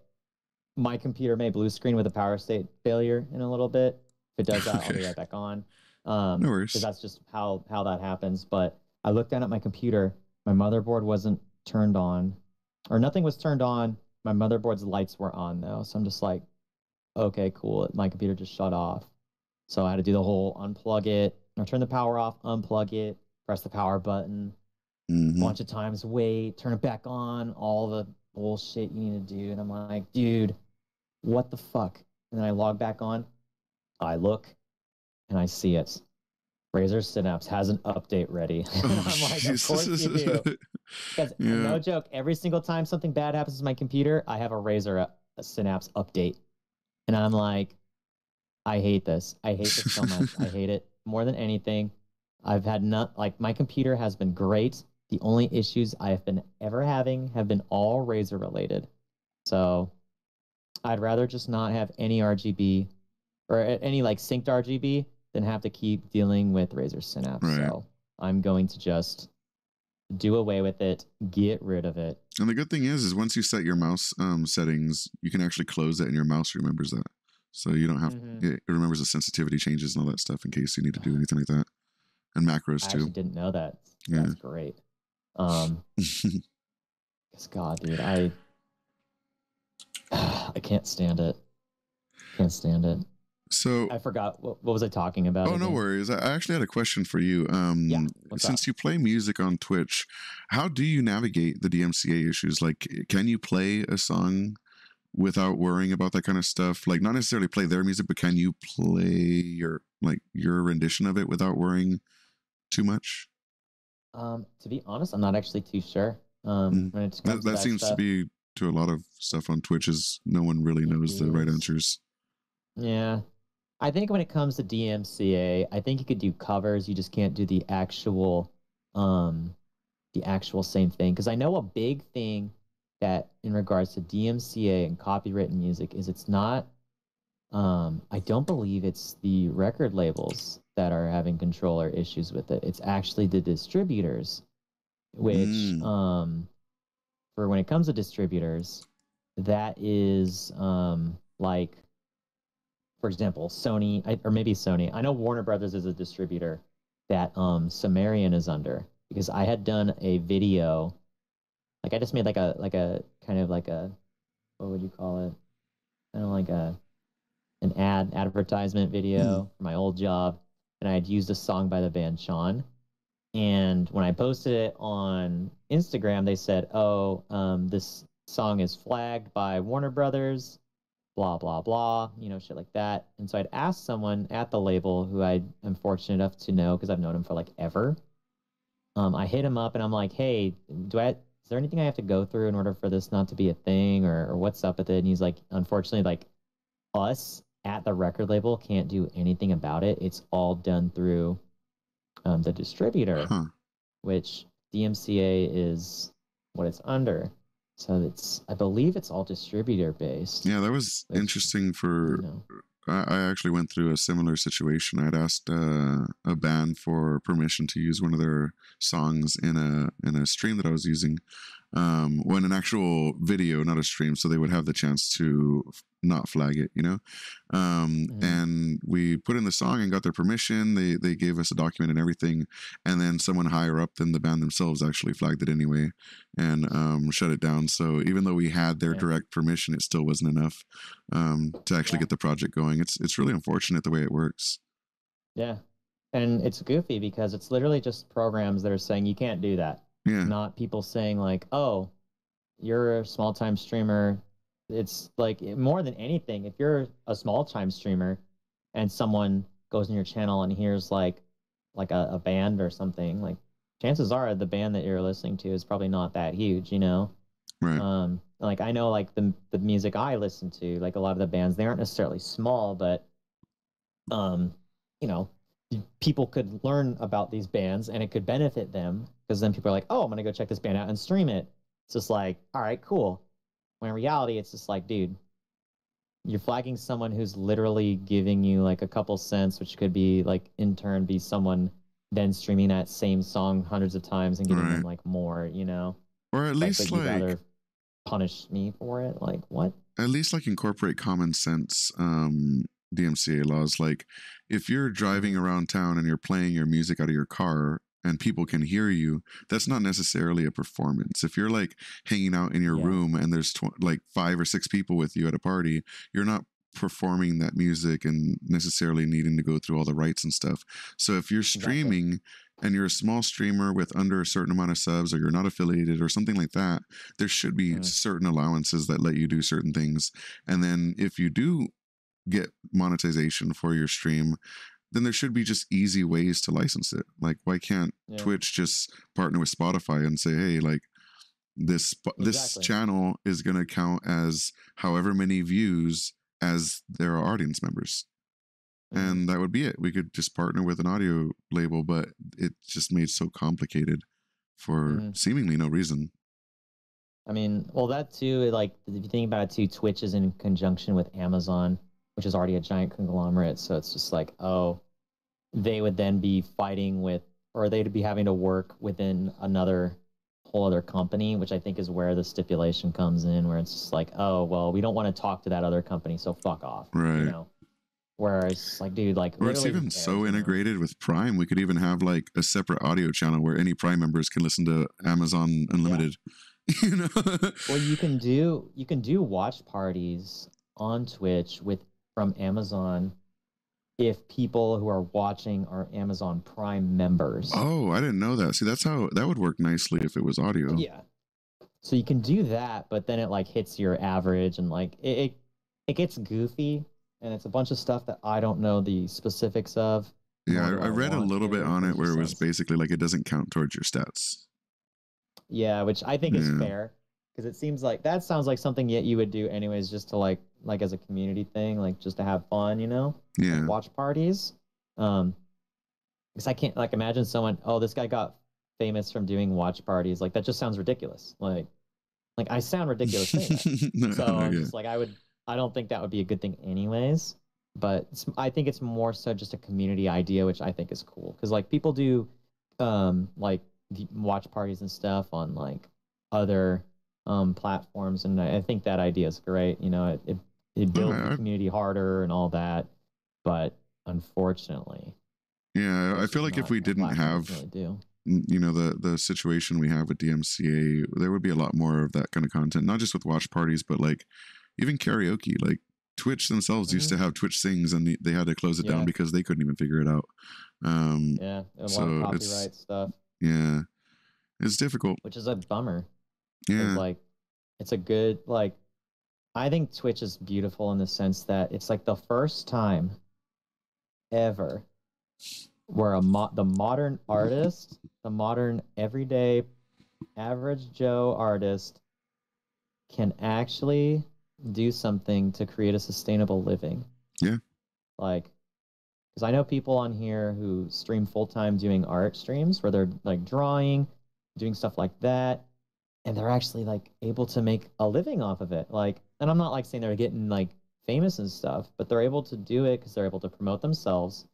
my computer may blue screen with a power state failure in a little bit. If it does that, I'll be right back on. No worries. Because that's just how that happens. But I looked down at my computer. My motherboard wasn't turned on, or nothing was turned on. My motherboard's lights were on though. So I'm just like, okay, cool. My computer just shut off. So I had to do the whole unplug it, or turn the power off, unplug it, press the power button, a bunch of times, wait, turn it back on, all the bullshit you need to do. And I'm like, dude, what the fuck? And then I log back on. I look and I see it. Razer Synapse has an update ready. And I'm like, of course you do. Because no joke, every single time something bad happens to my computer, I have a Razer Synapse update. And I'm like, I hate this. I hate this so much. I hate it more than anything. I've had my computer has been great. The only issues I have been ever having have been all Razer related. So I'd rather just not have any RGB or any like synced RGB than have to keep dealing with Razer Synapse. Right. So I'm going to just do away with it, get rid of it. And the good thing is once you set your mouse settings, you can actually close it and your mouse remembers that. So you don't have, it remembers the sensitivity changes and all that stuff in case you need to do anything like that. And macros too. I actually didn't know that. That's great. God, dude, I can't stand it. Can't stand it. So I forgot what was I talking about? Oh, again? No worries. I actually had a question for you. Since you play music on Twitch, how do you navigate the DMCA issues? Like, can you play a song without worrying about that kind of stuff? Like, not necessarily play their music, but can you play your rendition of it without worrying too much? To be honest, I'm not actually too sure. When it comes that seems to be to a lot of stuff on Twitch, is no one really knows the right answers. Yeah. I think when it comes to DMCA, I think you could do covers. You just can't do the actual same thing. Because I know a big thing that in regards to DMCA and copywritten music is it's not, I don't believe it's the record labels that are having control or issues with it. It's actually the distributors, which for when it comes to distributors, that is like, for example, Sony, or maybe Sony. I know Warner Brothers is a distributor that Sumerian is under, because I had done a video, like I just made like a kind of like a, what would you call it? Kind of like an advertisement video for my old job, and I had used a song by the band Sean. And when I posted it on Instagram, they said, "Oh, this song is flagged by Warner Brothers, blah, blah, blah," shit like that. And so I'd asked someone at the label who I'm fortunate enough to know, because I've known him for like ever. I hit him up and I'm like, "Hey, is there anything I have to go through in order for this not to be a thing, or what's up with it?" And he's like, "Unfortunately, like, us at the record label can't do anything about it. It's all done through the distributor, which DMCA is what it's under." So I believe it's all distributor based. Yeah, that was interesting I actually went through a similar situation. I'd asked a band for permission to use one of their songs in a stream that I was using, when an actual video, not a stream, so they would have the chance to not flag it, and we put in the song and got their permission. They gave us a document and everything, and then someone higher up than the band themselves actually flagged it anyway and shut it down. So even though we had their direct permission, it still wasn't enough to actually get the project going. It's really unfortunate the way it works. Yeah, and it's goofy because it's literally just programs that are saying you can't do that. Yeah. Not people saying like, oh, you're a small time streamer. It's like more than anything, if you're a small time streamer and someone goes in your channel and hears like a band or something, like chances are the band that you're listening to is probably not that huge, you know? Right. Like I know like the music I listen to, like a lot of the bands, they aren't necessarily small, but you know, people could learn about these bands and it could benefit them because then people are like, oh, I'm gonna go check this band out and stream it. It's just like, all right, cool. When in reality, it's just like, dude, you're flagging someone who's literally giving you like a couple cents, which could be like in turn be someone then streaming that same song hundreds of times and giving them like more, you know? Or at least like, you'd rather punish me for it. Like what? At least like incorporate common sense DMCA laws. Like if you're driving around town and you're playing your music out of your car and people can hear you, that's not necessarily a performance. If you're like hanging out in your room and there's like 5 or 6 people with you at a party, you're not performing that music and necessarily needing to go through all the rights and stuff. So if you're streaming and you're a small streamer with under a certain amount of subs, or you're not affiliated or something like that, there should be certain allowances that let you do certain things. And then if you do get monetization for your stream, then there should be just easy ways to license it. Like why can't Twitch just partner with Spotify and say, hey, like this channel is going to count as however many views as there are audience members. And that would be it. We could just partner with an audio label, but it just made so complicated for seemingly no reason. I mean, well, that too, like, if you think about it too, Twitch is in conjunction with Amazon, which is already a giant conglomerate. So it's just like, oh, they would then be fighting with, or they'd be having to work within another whole other company, which I think is where the stipulation comes in, where it's just like, oh, well, we don't want to talk to that other company, so fuck off. Right. You know? Whereas, like, dude, like, or it's even so integrated with Prime, we could even have like a separate audio channel where any Prime members can listen to Amazon Unlimited. Yeah. You know? Well, you can do watch parties on Twitch from Amazon if people who are watching are Amazon Prime members. Oh, I didn't know that. See, that's how that would work nicely if it was audio. Yeah. So you can do that, but then it like hits your average and like it gets goofy. And it's a bunch of stuff that I don't know the specifics of. Yeah, I read a little bit on it where it was basically like it doesn't count towards your stats. Yeah, which I think is fair because it seems like that sounds like something yet you would do anyways, just to like as a community thing, like just to have fun, you know? Yeah. Like watch parties. Because I can't like imagine someone, oh, this guy got famous from doing watch parties. Like that just sounds ridiculous. Like I sound ridiculous saying that. So just like I don't think that would be a good thing anyways, but I think it's more so just a community idea, which I think is cool. Because like people do like watch parties and stuff on like other platforms, and I think that idea is great. You know, it builds the community harder and all that, but unfortunately, I feel like if we didn't have you know the situation we have with DMCA, there would be a lot more of that kind of content, not just with watch parties, but like even karaoke. Like Twitch themselves used to have Twitch Sings, and they had to close it down because they couldn't even figure it out. A lot of copyright stuff. Yeah, it's difficult, which is a bummer. Yeah, like it's a good like. I think Twitch is beautiful in the sense that it's like the first time ever where the modern artist, the modern everyday average Joe artist can actually do something to create a sustainable living. Yeah. Like, because I know people on here who stream full-time doing art streams where they're like drawing, doing stuff like that, and they're actually like able to make a living off of it. Like, and I'm not like saying they're getting like famous and stuff, but they're able to do it because they're able to promote themselves.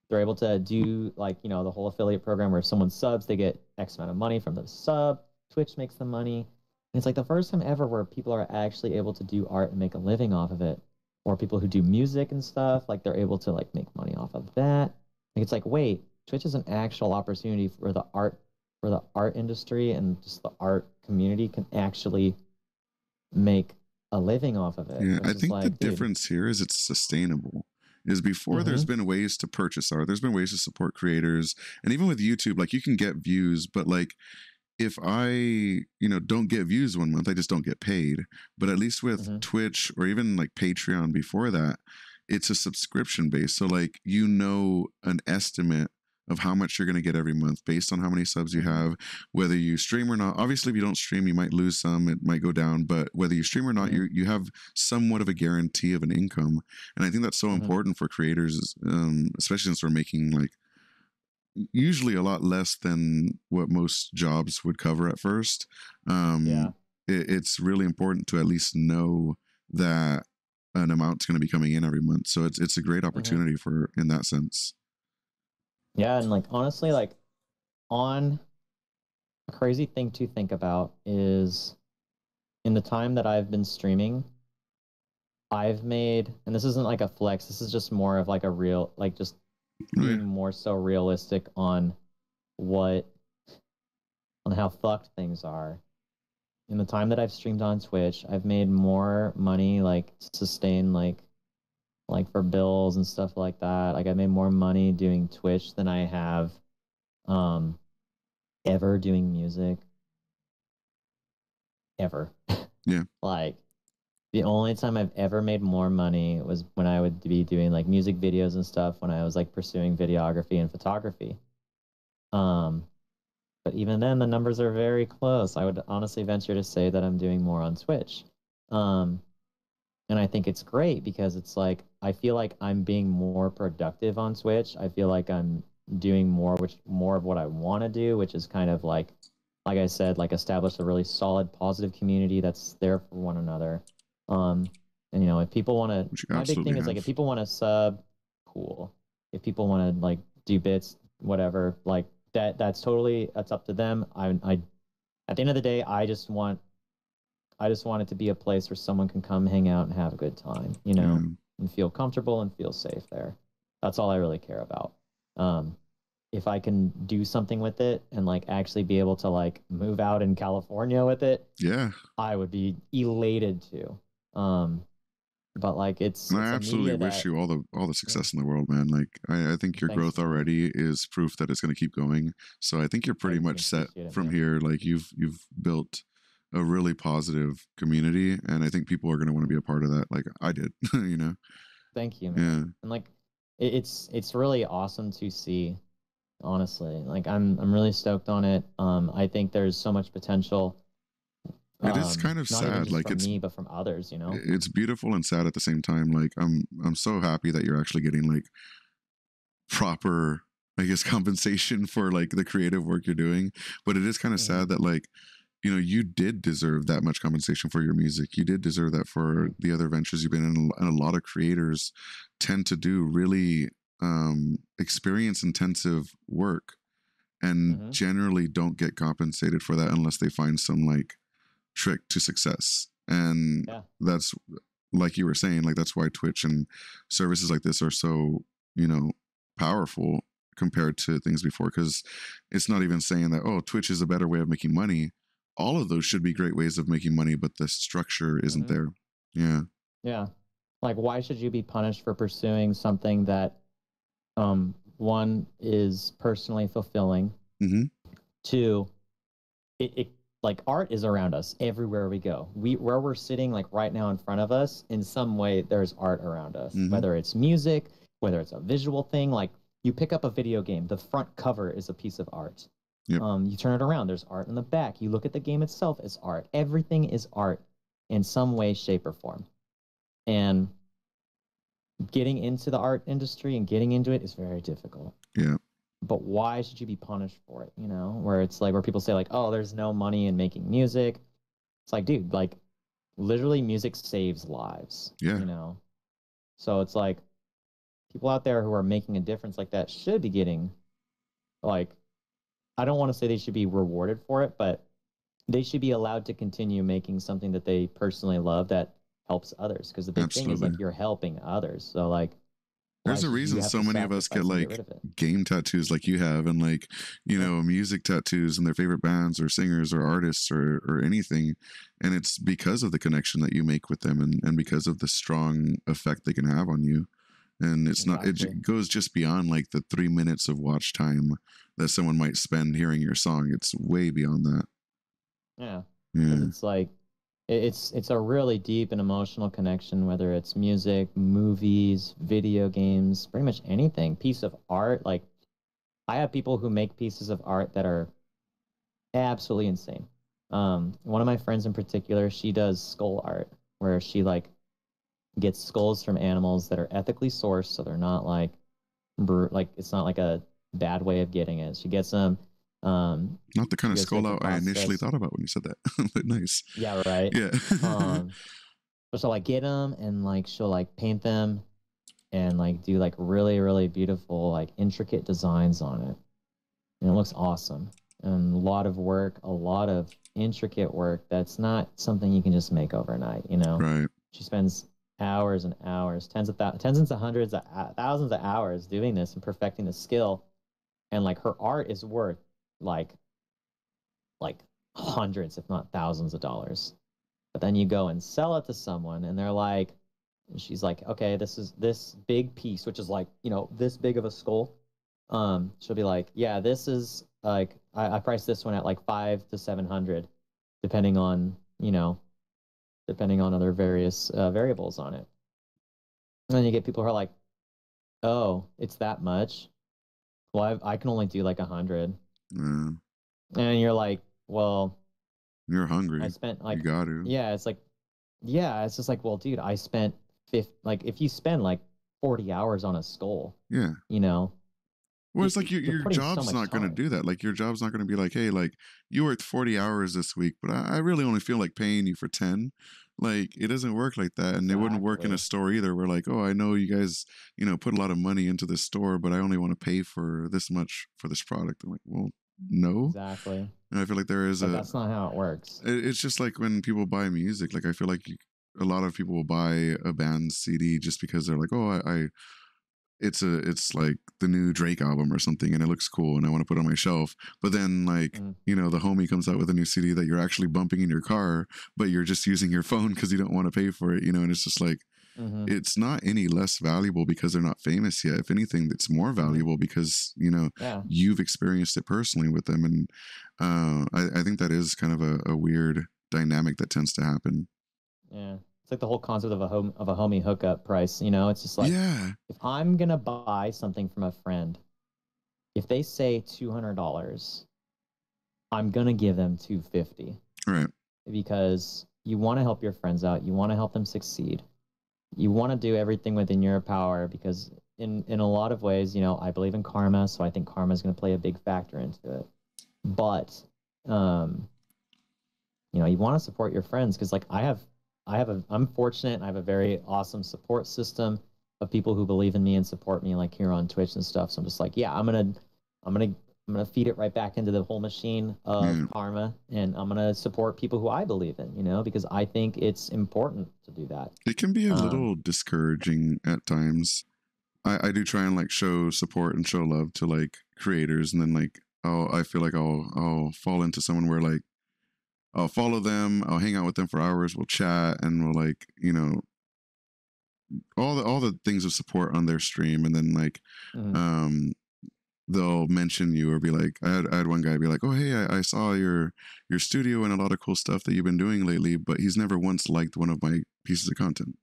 They're able to do like, you know, the whole affiliate program where if someone subs, they get X amount of money from the sub. Twitch makes the money. And it's like the first time ever where people are actually able to do art and make a living off of it. Or people who do music and stuff, like they're able to like make money off of that. Like it's like, wait, Twitch is an actual opportunity for the art industry and just the art community can actually make a living off of it. Yeah, I think the difference here is it's sustainable. Is before there's been ways to purchase art, there's been ways to support creators, and even with YouTube, like you can get views, but like if I, don't get views one month, I just don't get paid. But at least with Twitch or even like Patreon before that, it's a subscription base. So like, an estimate of how much you're going to get every month based on how many subs you have, whether you stream or not. Obviously, if you don't stream, you might lose some, it might go down, but whether you stream or not, you have somewhat of a guarantee of an income. And I think that's so important for creators, especially since we're making like usually a lot less than what most jobs would cover at first. It's really important to at least know that an amount's going to be coming in every month. So it's a great opportunity for in that sense. Yeah, and like honestly, like a crazy thing to think about is in the time that I've been streaming, I've made, and this isn't like a flex, this is just more of like a real, like just being more so realistic on how fucked things are. In the time that I've streamed on Twitch, I've made more money, like sustain, like for bills and stuff like that. Like I made more money doing Twitch than I have ever doing music. Ever. Yeah. Like the only time I've ever made more money was when I would be doing like music videos and stuff when I was like pursuing videography and photography. But even then the numbers are very close. I would honestly venture to say that I'm doing more on Twitch. And I think it's great because it's like, I feel like I'm being more productive on Twitch. I feel like I'm doing more of what I want to do, which is kind of like I said, like establish a really solid, positive community that's there for one another. And if people want to, my big thing is like, if people want to sub, cool. If people want to like do bits, whatever, like that's up to them. I at the end of the day, I just want it to be a place where someone can come hang out and have a good time, and feel comfortable and feel safe there. That's all I really care about. If I can do something with it and like actually be able to like move out in California with it, I would be elated to. But like I absolutely wish you all the success in the world, man. Like I think your growth already is proof that it's going to keep going. So I think you're pretty much set from here. Like you've built a really positive community, and I think people are going to want to be a part of that, like I did. Thank you, man. Yeah. And like it's really awesome to see, honestly. Like I'm really stoked on it. I think there's so much potential. It is kind of not sad, even just like from it's me, but from others. It's beautiful and sad at the same time. Like I'm so happy that you're actually getting like proper, I guess, compensation for like the creative work you're doing. But it is kind of sad that like, you did deserve that much compensation for your music. You did deserve that for the other ventures you've been in. And a lot of creators tend to do really experience intensive work and generally don't get compensated for that unless they find some like trick to success. And that's, like you were saying, like that's why Twitch and services like this are so, powerful compared to things before, because it's not even saying that, oh, Twitch is a better way of making money. All of those should be great ways of making money, but the structure isn't there. Yeah. Yeah. Like, why should you be punished for pursuing something that, one, is personally fulfilling? Two, it like art is around us everywhere we go. Where we're sitting, like right now in front of us, in some way there's art around us. Whether it's music, whether it's a visual thing, like you pick up a video game, the front cover is a piece of art. Yep. You turn it around, there's art in the back. You look at the game itself, it's art. Everything is art in some way, shape, or form. And getting into the art industry and getting into it is very difficult. Yeah. But why should you be punished for it? Where it's like, where people say like, oh, there's no money in making music. It's like, dude, like literally music saves lives. Yeah. So it's like people out there who are making a difference like that should be getting, like, I don't want to say they should be rewarded for it, but they should be allowed to continue making something that they personally love that helps others. Because the big thing is like you're helping others. So like, there's a reason so many of us get like game tattoos like you have, and like, music tattoos and their favorite bands or singers or artists or anything. And it's because of the connection that you make with them and because of the strong effect they can have on you. And it's not, it goes just beyond like the 3 minutes of watch time that someone might spend hearing your song. It's way beyond that. Yeah. Yeah. It's like, it's a really deep and emotional connection, whether it's music, movies, video games, pretty much anything, piece of art. Like, I have people who make pieces of art that are absolutely insane. One of my friends in particular, she does skull art, where she like gets skulls from animals that are ethically sourced, so they're not like it's not like a bad way of getting it. She gets them. Not the kind of skull out I initially thought about when you said that, but nice. Yeah, right. Yeah. So like get them and like she'll like paint them and like do like really, really beautiful like intricate designs on it, and it looks awesome. And a lot of work, a lot of intricate work. That's not something you can just make overnight, you know. Right. She spends hours and hours, tens of hundreds of thousands of hours doing this and perfecting the skill. And like her art is worth like hundreds, if not thousands of dollars. But then you go and sell it to someone and they're like, and she's like, okay, this is this big piece, which is like, you know, this big of a skull. She'll be like, yeah, this is like, I priced this one at like 500 to 700, depending on, you know, depending on other various variables on it. And then you get people who are like, oh, it's that much. Well, I can only do like 100. Yeah. And you're like, well, you're hungry. I spent like, you got to. Yeah, it's like, yeah, it's just like, well, dude, I spent like if you spend like 40 hours on a skull, yeah, you know. Well, it's like your job's not going to do that. Like your job's not going to be like, hey, like you worked 40 hours this week, but I really only feel like paying you for 10. Like it doesn't work like that. And It wouldn't work in a store either. We're like, oh, I know you guys, you know, put a lot of money into this store, but I only want to pay for this much for this product. I'm like, well, no. Exactly. And I feel like there is that's not how it works. It's just like when people buy music, like I feel like a lot of people will buy a band's CD just because they're like, oh, it's like the new Drake album or something and it looks cool and I want to put it on my shelf. But then like, you know, the homie comes out with a new CD that you're actually bumping in your car, but you're just using your phone because you don't want to pay for it, you know, and it's just like, it's not any less valuable because they're not famous yet. If anything, it's more valuable because, you know, you've experienced it personally with them. And I think that is kind of a weird dynamic that tends to happen. Yeah. It's like the whole concept of a homie hookup price, you know. It's just like, if I'm gonna buy something from a friend, if they say $200, I'm gonna give them $250, right? Because you want to help your friends out, you want to help them succeed, you want to do everything within your power. Because in a lot of ways, you know, I believe in karma, so I think karma is gonna play a big factor into it. But you know, you want to support your friends because, like, I'm fortunate and I have a very awesome support system of people who believe in me and support me, like here on Twitch and stuff. So I'm just like, yeah, I'm gonna feed it right back into the whole machine of karma, and I'm gonna support people who I believe in, you know, because I think it's important to do that. It can be a little discouraging at times. I do try and like show support and show love to like creators, and then like I feel like I'll fall into someone where like I'll follow them, I'll hang out with them for hours, we'll chat, and we'll like, you know, all the things of support on their stream, and then like they'll mention you or be like, I had one guy be like, oh hey, I saw your studio and a lot of cool stuff that you've been doing lately, but he's never once liked one of my pieces of content.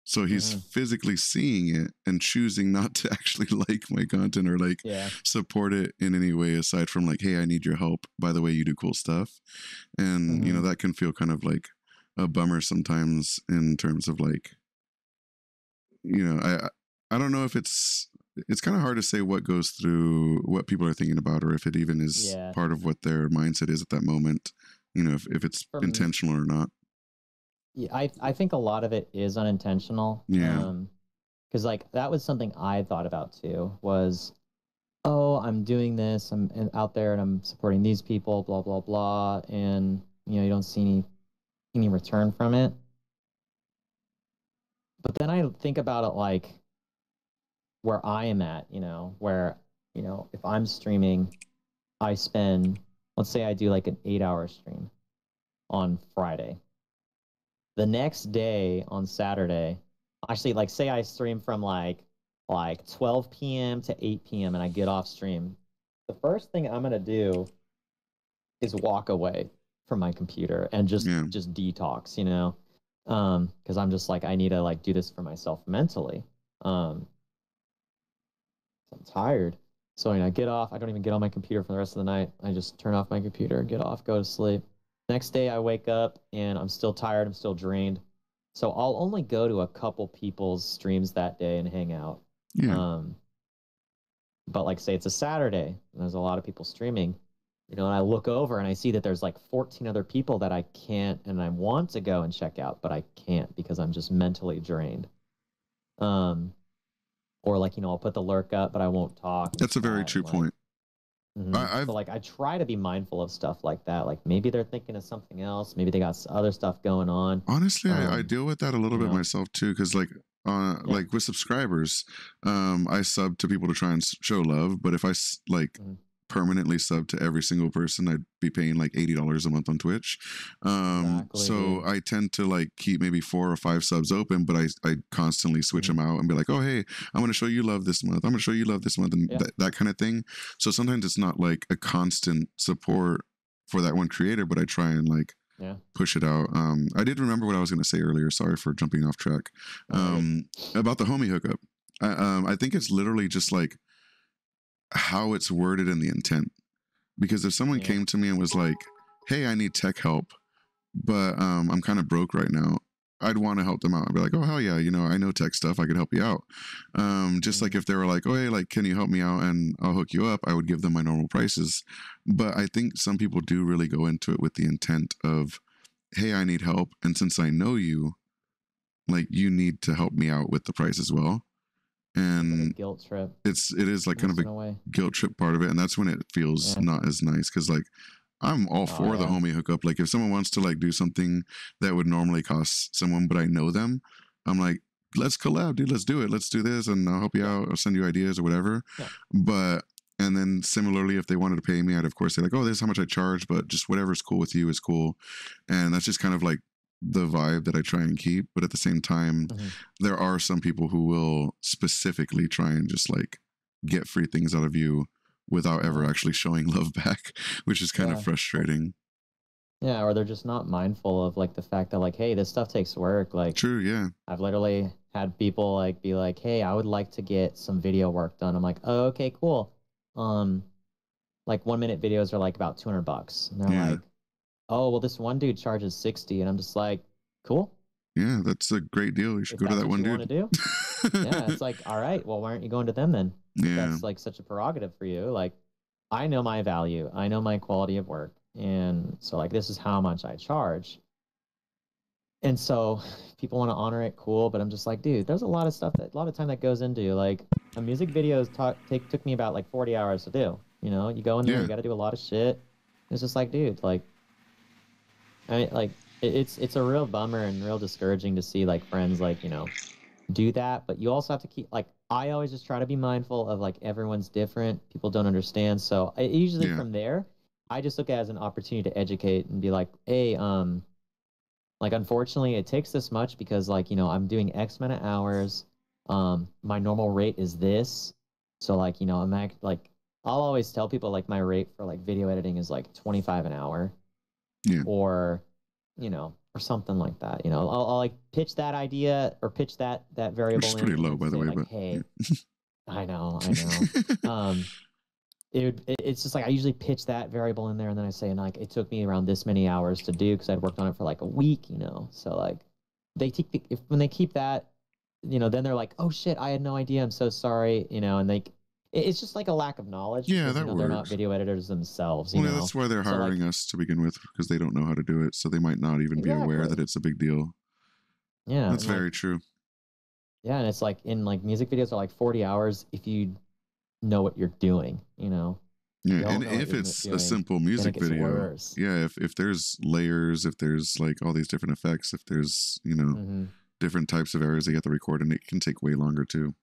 So he's physically seeing it and choosing not to actually like my content or like support it in any way aside from like, hey, I need your help. By the way, you do cool stuff. And, you know, that can feel kind of like a bummer sometimes in terms of like, you know, I don't know if it's kind of hard to say what goes through what people are thinking about or if it even is part of what their mindset is at that moment, you know, if it's intentional or not. Yeah, I think a lot of it is unintentional. Yeah. Because like that was something I thought about too. Was, oh, I'm doing this. I'm out there and I'm supporting these people. Blah blah blah. And you know, you don't see any return from it. But then I think about it like where I am at. You know, where you know if I'm streaming, I spend, let's say I do like an 8-hour stream on Friday. The next day on Saturday, actually, like say I stream from like 12 p.m. to 8 p.m. and I get off stream. the first thing I'm gonna do is walk away from my computer and just detox, you know, because I'm just like, I need to like do this for myself mentally. I'm tired, so I get off. I don't even get on my computer for the rest of the night. I just turn off my computer, get off, go to sleep. Next day I wake up and I'm still tired. I'm still drained. So I'll only go to a couple people's streams that day and hang out. Yeah. But like say it's a Saturday and there's a lot of people streaming, you know, and I look over and I see that there's like 14 other people that I can't, and I want to go and check out, but I can't because I'm just mentally drained. Or like, you know, I'll put the lurk up, but I won't talk. That's a very true point. So like I try to be mindful of stuff like that. Like maybe they're thinking of something else. Maybe they got other stuff going on. Honestly, I deal with that a little bit myself too, because like like with subscribers, I sub to people to try and show love. But if I like permanently sub to every single person, I'd be paying like $80 a month on Twitch. So I tend to like keep maybe 4 or 5 subs open, but I constantly switch them out and be like, oh, hey, I'm going to show you love this month. I'm going to show you love this month, and that kind of thing. So sometimes it's not like a constant support for that one creator, but I try and like push it out. I did remember what I was going to say earlier. Sorry for jumping off track. About the homie hookup. I think it's literally just like how it's worded in the intent. Because if someone came to me and was like, hey, I need tech help, but I'm kind of broke right now, I'd want to help them out. I'd be like, oh, hell yeah, you know, I know tech stuff. I could help you out. Just like if they were like, oh, hey, like, can you help me out and I'll hook you up, I would give them my normal prices. But I think some people do really go into it with the intent of, hey, I need help. And since I know you, like, you need to help me out with the price as well. And like a guilt trip. It is like kind of a guilt trip part of it. And that's when it feels not as nice. Cause like, I'm all for the homie hookup. Like if someone wants to like do something that would normally cost someone, but I know them, I'm like, let's collab, dude. Let's do it. Let's do this. And I'll help you out. I'll send you ideas or whatever. But, and then similarly, if they wanted to pay me, I'd of course say like, oh, this is how much I charge, but just whatever's cool with you is cool. And that's just kind of like the vibe that I try and keep. But at the same time, there are some people who will specifically try and just like get free things out of you without ever actually showing love back, which is kind of frustrating. Yeah, or they're just not mindful of like the fact that like, hey, this stuff takes work. Like, true, yeah. I've literally had people like be like, hey, I would like to get some video work done. I'm like, oh, okay, cool. Like 1-minute videos are like about $200, and they're like, oh, well, this one dude charges 60, and I'm just like, cool. Yeah, that's a great deal. You should go to that one dude. Do? Yeah, it's like, all right, well, why aren't you going to them then? Yeah, that's like such a prerogative for you. Like, I know my value, I know my quality of work, and so like this is how much I charge. And so people want to honor it, cool, but I'm just like, dude, there's a lot of stuff a lot of time that goes into like a music video took me about like 40 hours to do. You know, you go in there, you got to do a lot of shit. It's just like, dude, like, it's a real bummer and real discouraging to see like friends like, you know, do that. But you also have to keep like, I always just try to be mindful of like everyone's different. People don't understand. So I usually from there, I just look at it as an opportunity to educate and be like, hey, like unfortunately it takes this much because like, you know, I'm doing X amount of hours. My normal rate is this. So like, you know, I'll always tell people like my rate for like video editing is like $25 an hour. Yeah. Or, you know, or something like that. You know, I'll like pitch that idea or pitch that variable. Which is pretty low, by the way. Like, but hey, I know. It's just like I usually pitch that variable in there, and then I say, and like it took me around this many hours to do because I'd worked on it for like a week. You know, so like when they keep that, you know, then they're like, oh shit, I had no idea. I'm so sorry. You know, and it's just like a lack of knowledge. Yeah, that works. They're not video editors themselves. Well, that's why they're hiring us to begin with, because they don't know how to do it. So they might not even be aware that it's a big deal. Yeah. That's very true. Yeah, and it's like in like music videos are like 40 hours if you know what you're doing, you know? Yeah, and if it's a simple music video, if there's layers, if there's like all these different effects, if there's, you know, different types of areas they have to record, and it can take way longer too.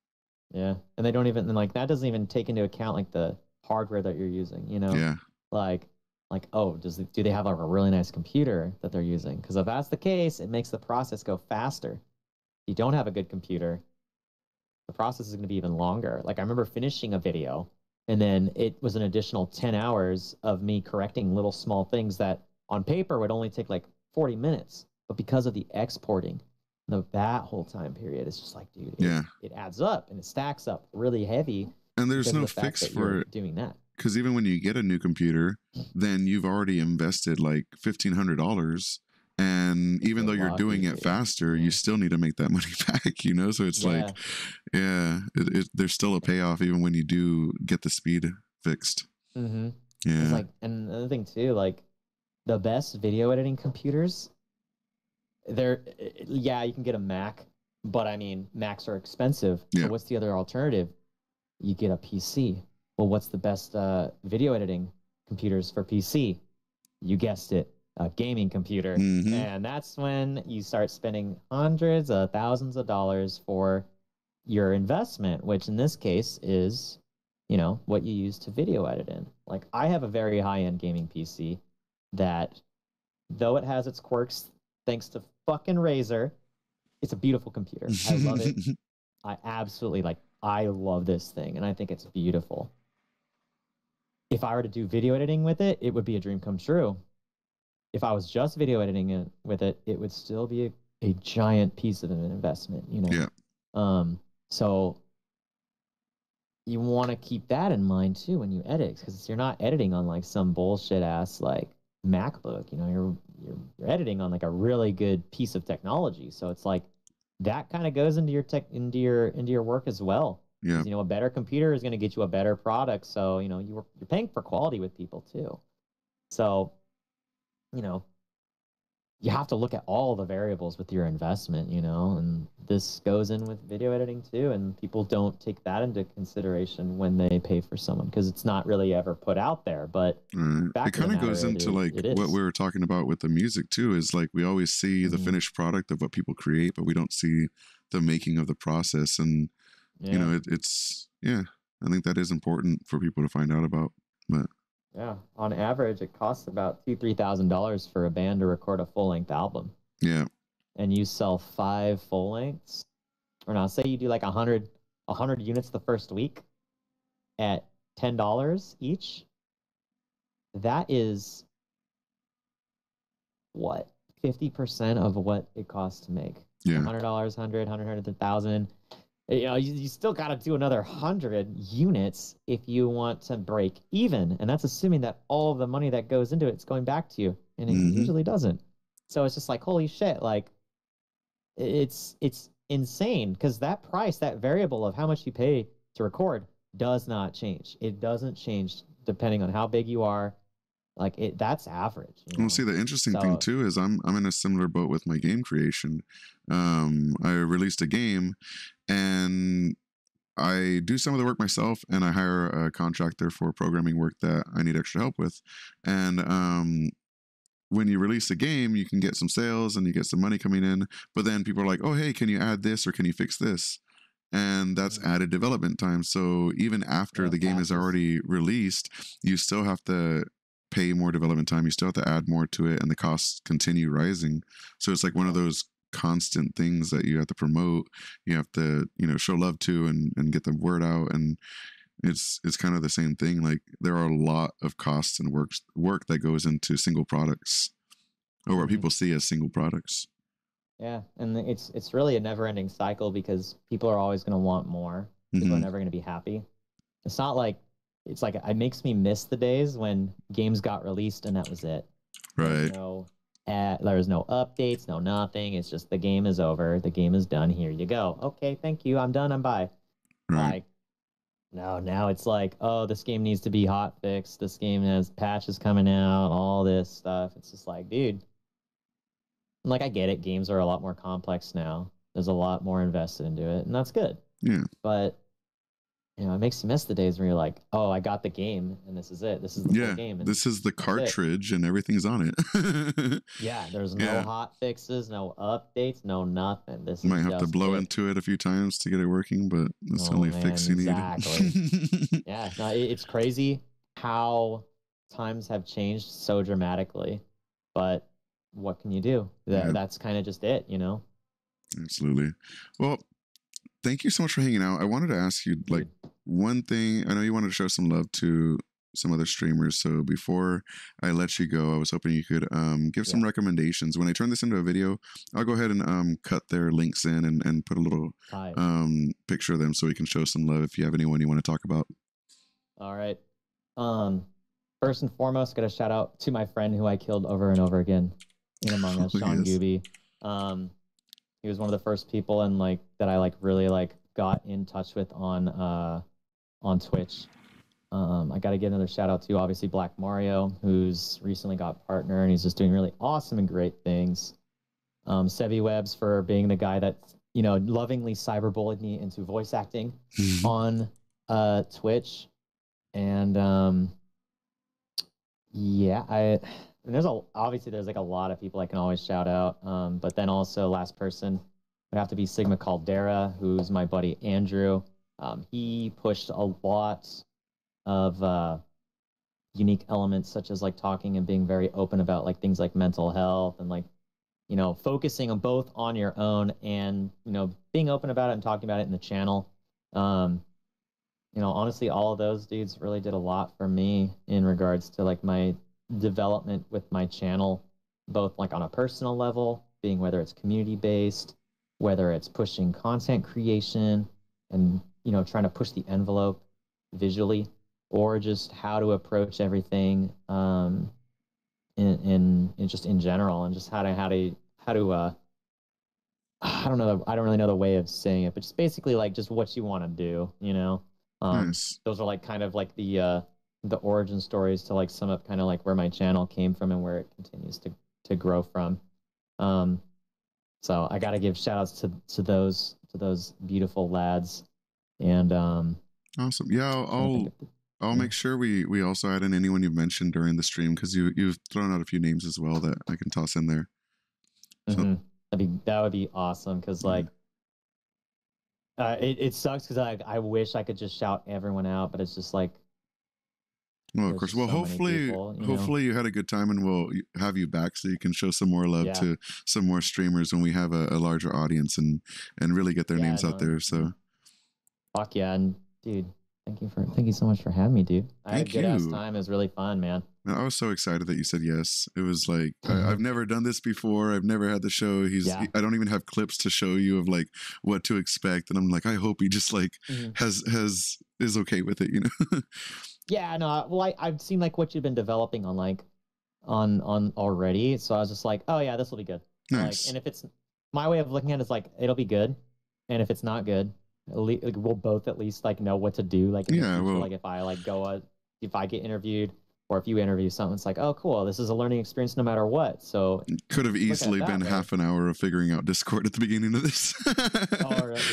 Yeah, and they don't even, like, that doesn't even take into account, like, the hardware that you're using, you know? Yeah. Like, oh, do they have, like, a really nice computer that they're using? Because if that's the case, it makes the process go faster. If you don't have a good computer, the process is going to be even longer. Like, I remember finishing a video, And then it was an additional 10 hours of me correcting little small things that on paper would only take like 40 minutes. But because of the exporting, that whole time period, it's just like, dude, it adds up and it stacks up really heavy. And there's no fix for doing that. Because even when you get a new computer, then you've already invested like $1,500. And even though you're doing it faster, you still need to make that money back, you know? So it's like, there's still a payoff even when you do get the speed fixed. Mm-hmm. Yeah. It's like, and another thing too, like the best video editing computers, you can get a Mac, but I mean, Macs are expensive. Yeah. So what's the other alternative? You get a PC. Well, what's the best video editing computers for PC? You guessed it, a gaming computer. Mm-hmm. And that's when you start spending hundreds of thousands of dollars for your investment, which in this case is, you know, what you use to video edit in. Like, I have a very high-end gaming PC that, though it has its quirks, thanks to fucking Razer, it's a beautiful computer. I love it. I love this thing, and I think it's beautiful. If I were to do video editing with it, it would be a dream come true. If I was just video editing with it, it would still be a giant piece of an investment, you know? Yeah. So you want to keep that in mind too when you edit, because you're not editing on like some bullshit ass like MacBook, you know, you're editing on like a really good piece of technology. So it's like that kind of goes into your work as well. Yeah. You know, a better computer is going to get you a better product. So, you know, you're paying for quality with people too. So, you know, you have to look at all the variables with your investment, you know, and this goes in with video editing too. And people don't take that into consideration when they pay for someone, because it's not really ever put out there. But it kind of goes into like what we were talking about with the music too, is like we always see the finished product of what people create, but we don't see the making of the process. And you know, I think that is important for people to find out about. But yeah, on average, it costs about $2,000-$3,000 for a band to record a full-length album. Yeah, and you sell 5 full lengths, or now say you do like 100 units the first week at $10 each. That is what, 50% of what it costs to make. Yeah, $100, 100, 1,000. You know, you still got to do another 100 units if you want to break even, and that's assuming that all of the money that goes into it's going back to you, and it usually doesn't. So it's just like, holy shit, like it's insane, because that price, that variable of how much you pay to record, does not change. It doesn't change depending on how big you are. Like that's average. You know? Well, see, the interesting thing too is I'm in a similar boat with my game creation. I released a game, and I do some of the work myself, and I hire a contractor for programming work that I need extra help with. And when you release a game, you can get some sales and you get some money coming in, but then people are like, oh, hey, can you add this or can you fix this? And that's added development time. So even after the game is already released, you still have to pay more development time. You still have to add more to it, and the costs continue rising. So it's like one of those constant things that you have to promote. You have to, you know, show love to and get the word out. And it's kind of the same thing. Like there are a lot of costs and work that goes into single products, or what people see as single products. Yeah, and it's really a never-ending cycle, because people are always going to want more. People are never going to be happy. It's not like, it's like, it makes me miss the days when games got released and that was it. Right. There was no updates, no nothing. It's just the game is over. The game is done. Here you go. Okay, thank you. I'm done. I'm bye. Right. Like, no, now it's like, oh, this game needs to be hot fixed. This game has patches coming out, all this stuff. It's just like, dude. Like, I get it. Games are a lot more complex now. There's a lot more invested into it, and that's good. Yeah. But, you know, it makes you miss the days where you're like, oh, I got the game, and this is it. This is the full game. And this is the cartridge, and everything's on it. Yeah, there's no hot fixes, no updates, no nothing. This might have to blow into it a few times to get it working, but that's the only fix you need. Exactly. Yeah, no, it's crazy how times have changed so dramatically, but what can you do? That's kind of just it, you know? Absolutely. Well, thank you so much for hanging out. I wanted to ask you, like, one thing, I know you wanted to show some love to some other streamers. So before I let you go, I was hoping you could give some recommendations. When I turn this into a video, I'll go ahead and cut their links in and put a little picture of them so we can show some love if you have anyone you want to talk about. All right. First and foremost, got a shout out to my friend who I killed over and over again in Among Us, Sean Gooby. He was one of the first people and that I really got in touch with on Twitch. I got to give another shout out to obviously Black Mario, who's recently got partner and he's just doing really awesome and great things. Sevi Webs for being the guy that lovingly cyberbullied me into voice acting on Twitch. And there's a lot of people I can always shout out. But then also last person would have to be Sigma Caldera, who's my buddy Andrew. He pushed a lot of unique elements, such as talking and being very open about things like mental health and focusing on both on your own and being open about it and talking about it in the channel. Honestly, all of those dudes really did a lot for me in regards to my development with my channel, both on a personal level, being whether it's community based, whether it's pushing content creation and trying to push the envelope visually, or just how to approach everything in just in general, and just how to I don't really know the way of saying it, but just basically just what you want to do, Nice. Those are kind of the origin stories to sum up kind of where my channel came from and where it continues to grow from. So I got to give shout outs to those beautiful lads. And awesome. Yeah, I'll make sure we also add in anyone you've mentioned during the stream, because you've thrown out a few names as well that I can toss in there. So, that would be awesome, because it sucks because I wish I could just shout everyone out, but it's just well, of course. Well, hopefully you had a good time, and we'll have you back so you can show some more love to some more streamers when we have a larger audience and really get their names out there. So, fuck yeah, and dude, thank you so much for having me, dude. I had a good ass time. It was really fun, man. I was so excited that you said yes. It was I've never done this before. I've never had the show. I don't even have clips to show you of what to expect. And I'm I hope he just is okay with it, Yeah, no. Well, I've seen what you've been developing on on already. So I was just oh yeah, this will be good. Nice. And if it's my way of looking at it is it'll be good. And if it's not good, we'll both at least know what to do. If I get interviewed, or if you interview something, it's oh, cool, this is a learning experience no matter what. So could have easily been half an hour of figuring out Discord at the beginning of this.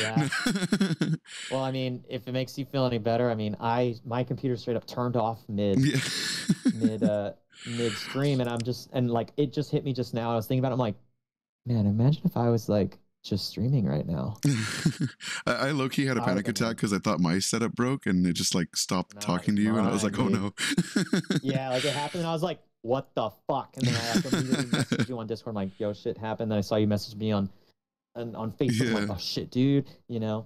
Yeah. Well, I mean, if it makes you feel any better, I mean, my computer straight up turned off mid stream, and it just hit me just now. I was thinking about it. I'm man, imagine if I was just streaming right now. I low-key had a panic attack because I thought my setup broke and it just stopped talking to you, and I was oh no. Yeah, it happened and I was what the fuck? And then I immediately messaged you on Discord, yo, shit happened. Then I saw you message me on Facebook. Oh shit, dude, So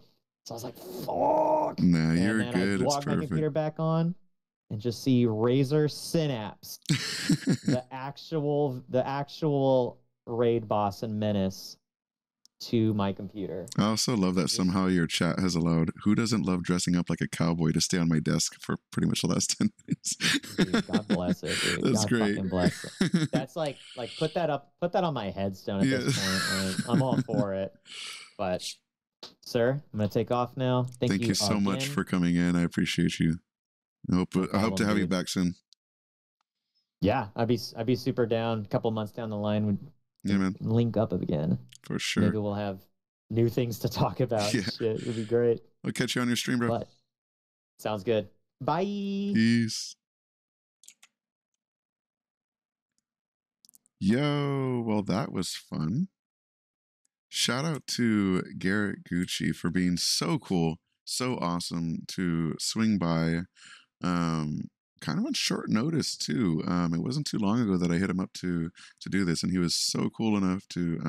I was fuck. Nah, you're good. I logged my computer back on and just see Razor Synapse, the actual raid boss and menace, to my computer. I also love that somehow your chat has allowed "Who doesn't love dressing up like a cowboy" to stay on my desk for pretty much the last 10 minutes. Dude, God bless it, dude. That's God great. Fucking bless it. That's put that on my headstone at this point. I'm all for it. But sir, I'm gonna take off now. Thank you so much for coming in. I appreciate you. I hope to have you back soon. Yeah, I'd be super down. A couple months down the line, yeah, man. Link up again. For sure. Maybe we'll have new things to talk about. Yeah. Shit, it'd be great. I'll catch you on your stream, bro. But, sounds good. Bye. Peace. Yo, well, that was fun. Shout out to GARRETTxGUCCI for being so cool, so awesome to swing by. Kind of on short notice too. It wasn't too long ago that I hit him up to do this, and he was so cool enough to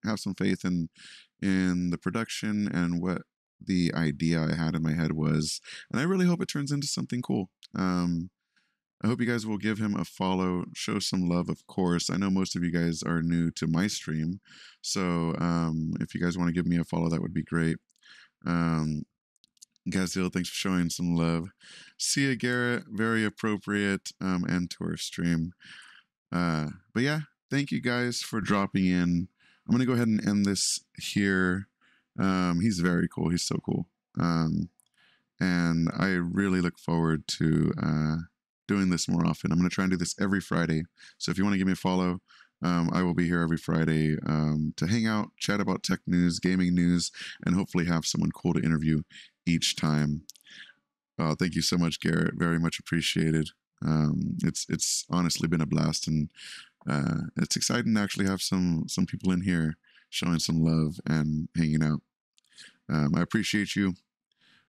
have some faith in the production and what the idea I had in my head was, and I really hope it turns into something cool. I hope you guys will give him a follow, show some love, of course. I know most of you guys are new to my stream, so if you guys want to give me a follow, that would be great. Gazil, thanks for showing some love. Sia Garrett, very appropriate end to our stream. But yeah, thank you guys for dropping in. I'm going to go ahead and end this here. He's very cool. He's so cool. And I really look forward to doing this more often. I'm going to try and do this every Friday. So if you want to give me a follow, I will be here every Friday to hang out, chat about tech news, gaming news, and hopefully have someone cool to interview each time. Thank you so much, Garrett. Very much appreciated. It's honestly been a blast, and it's exciting to actually have some people in here showing some love and hanging out. I appreciate you.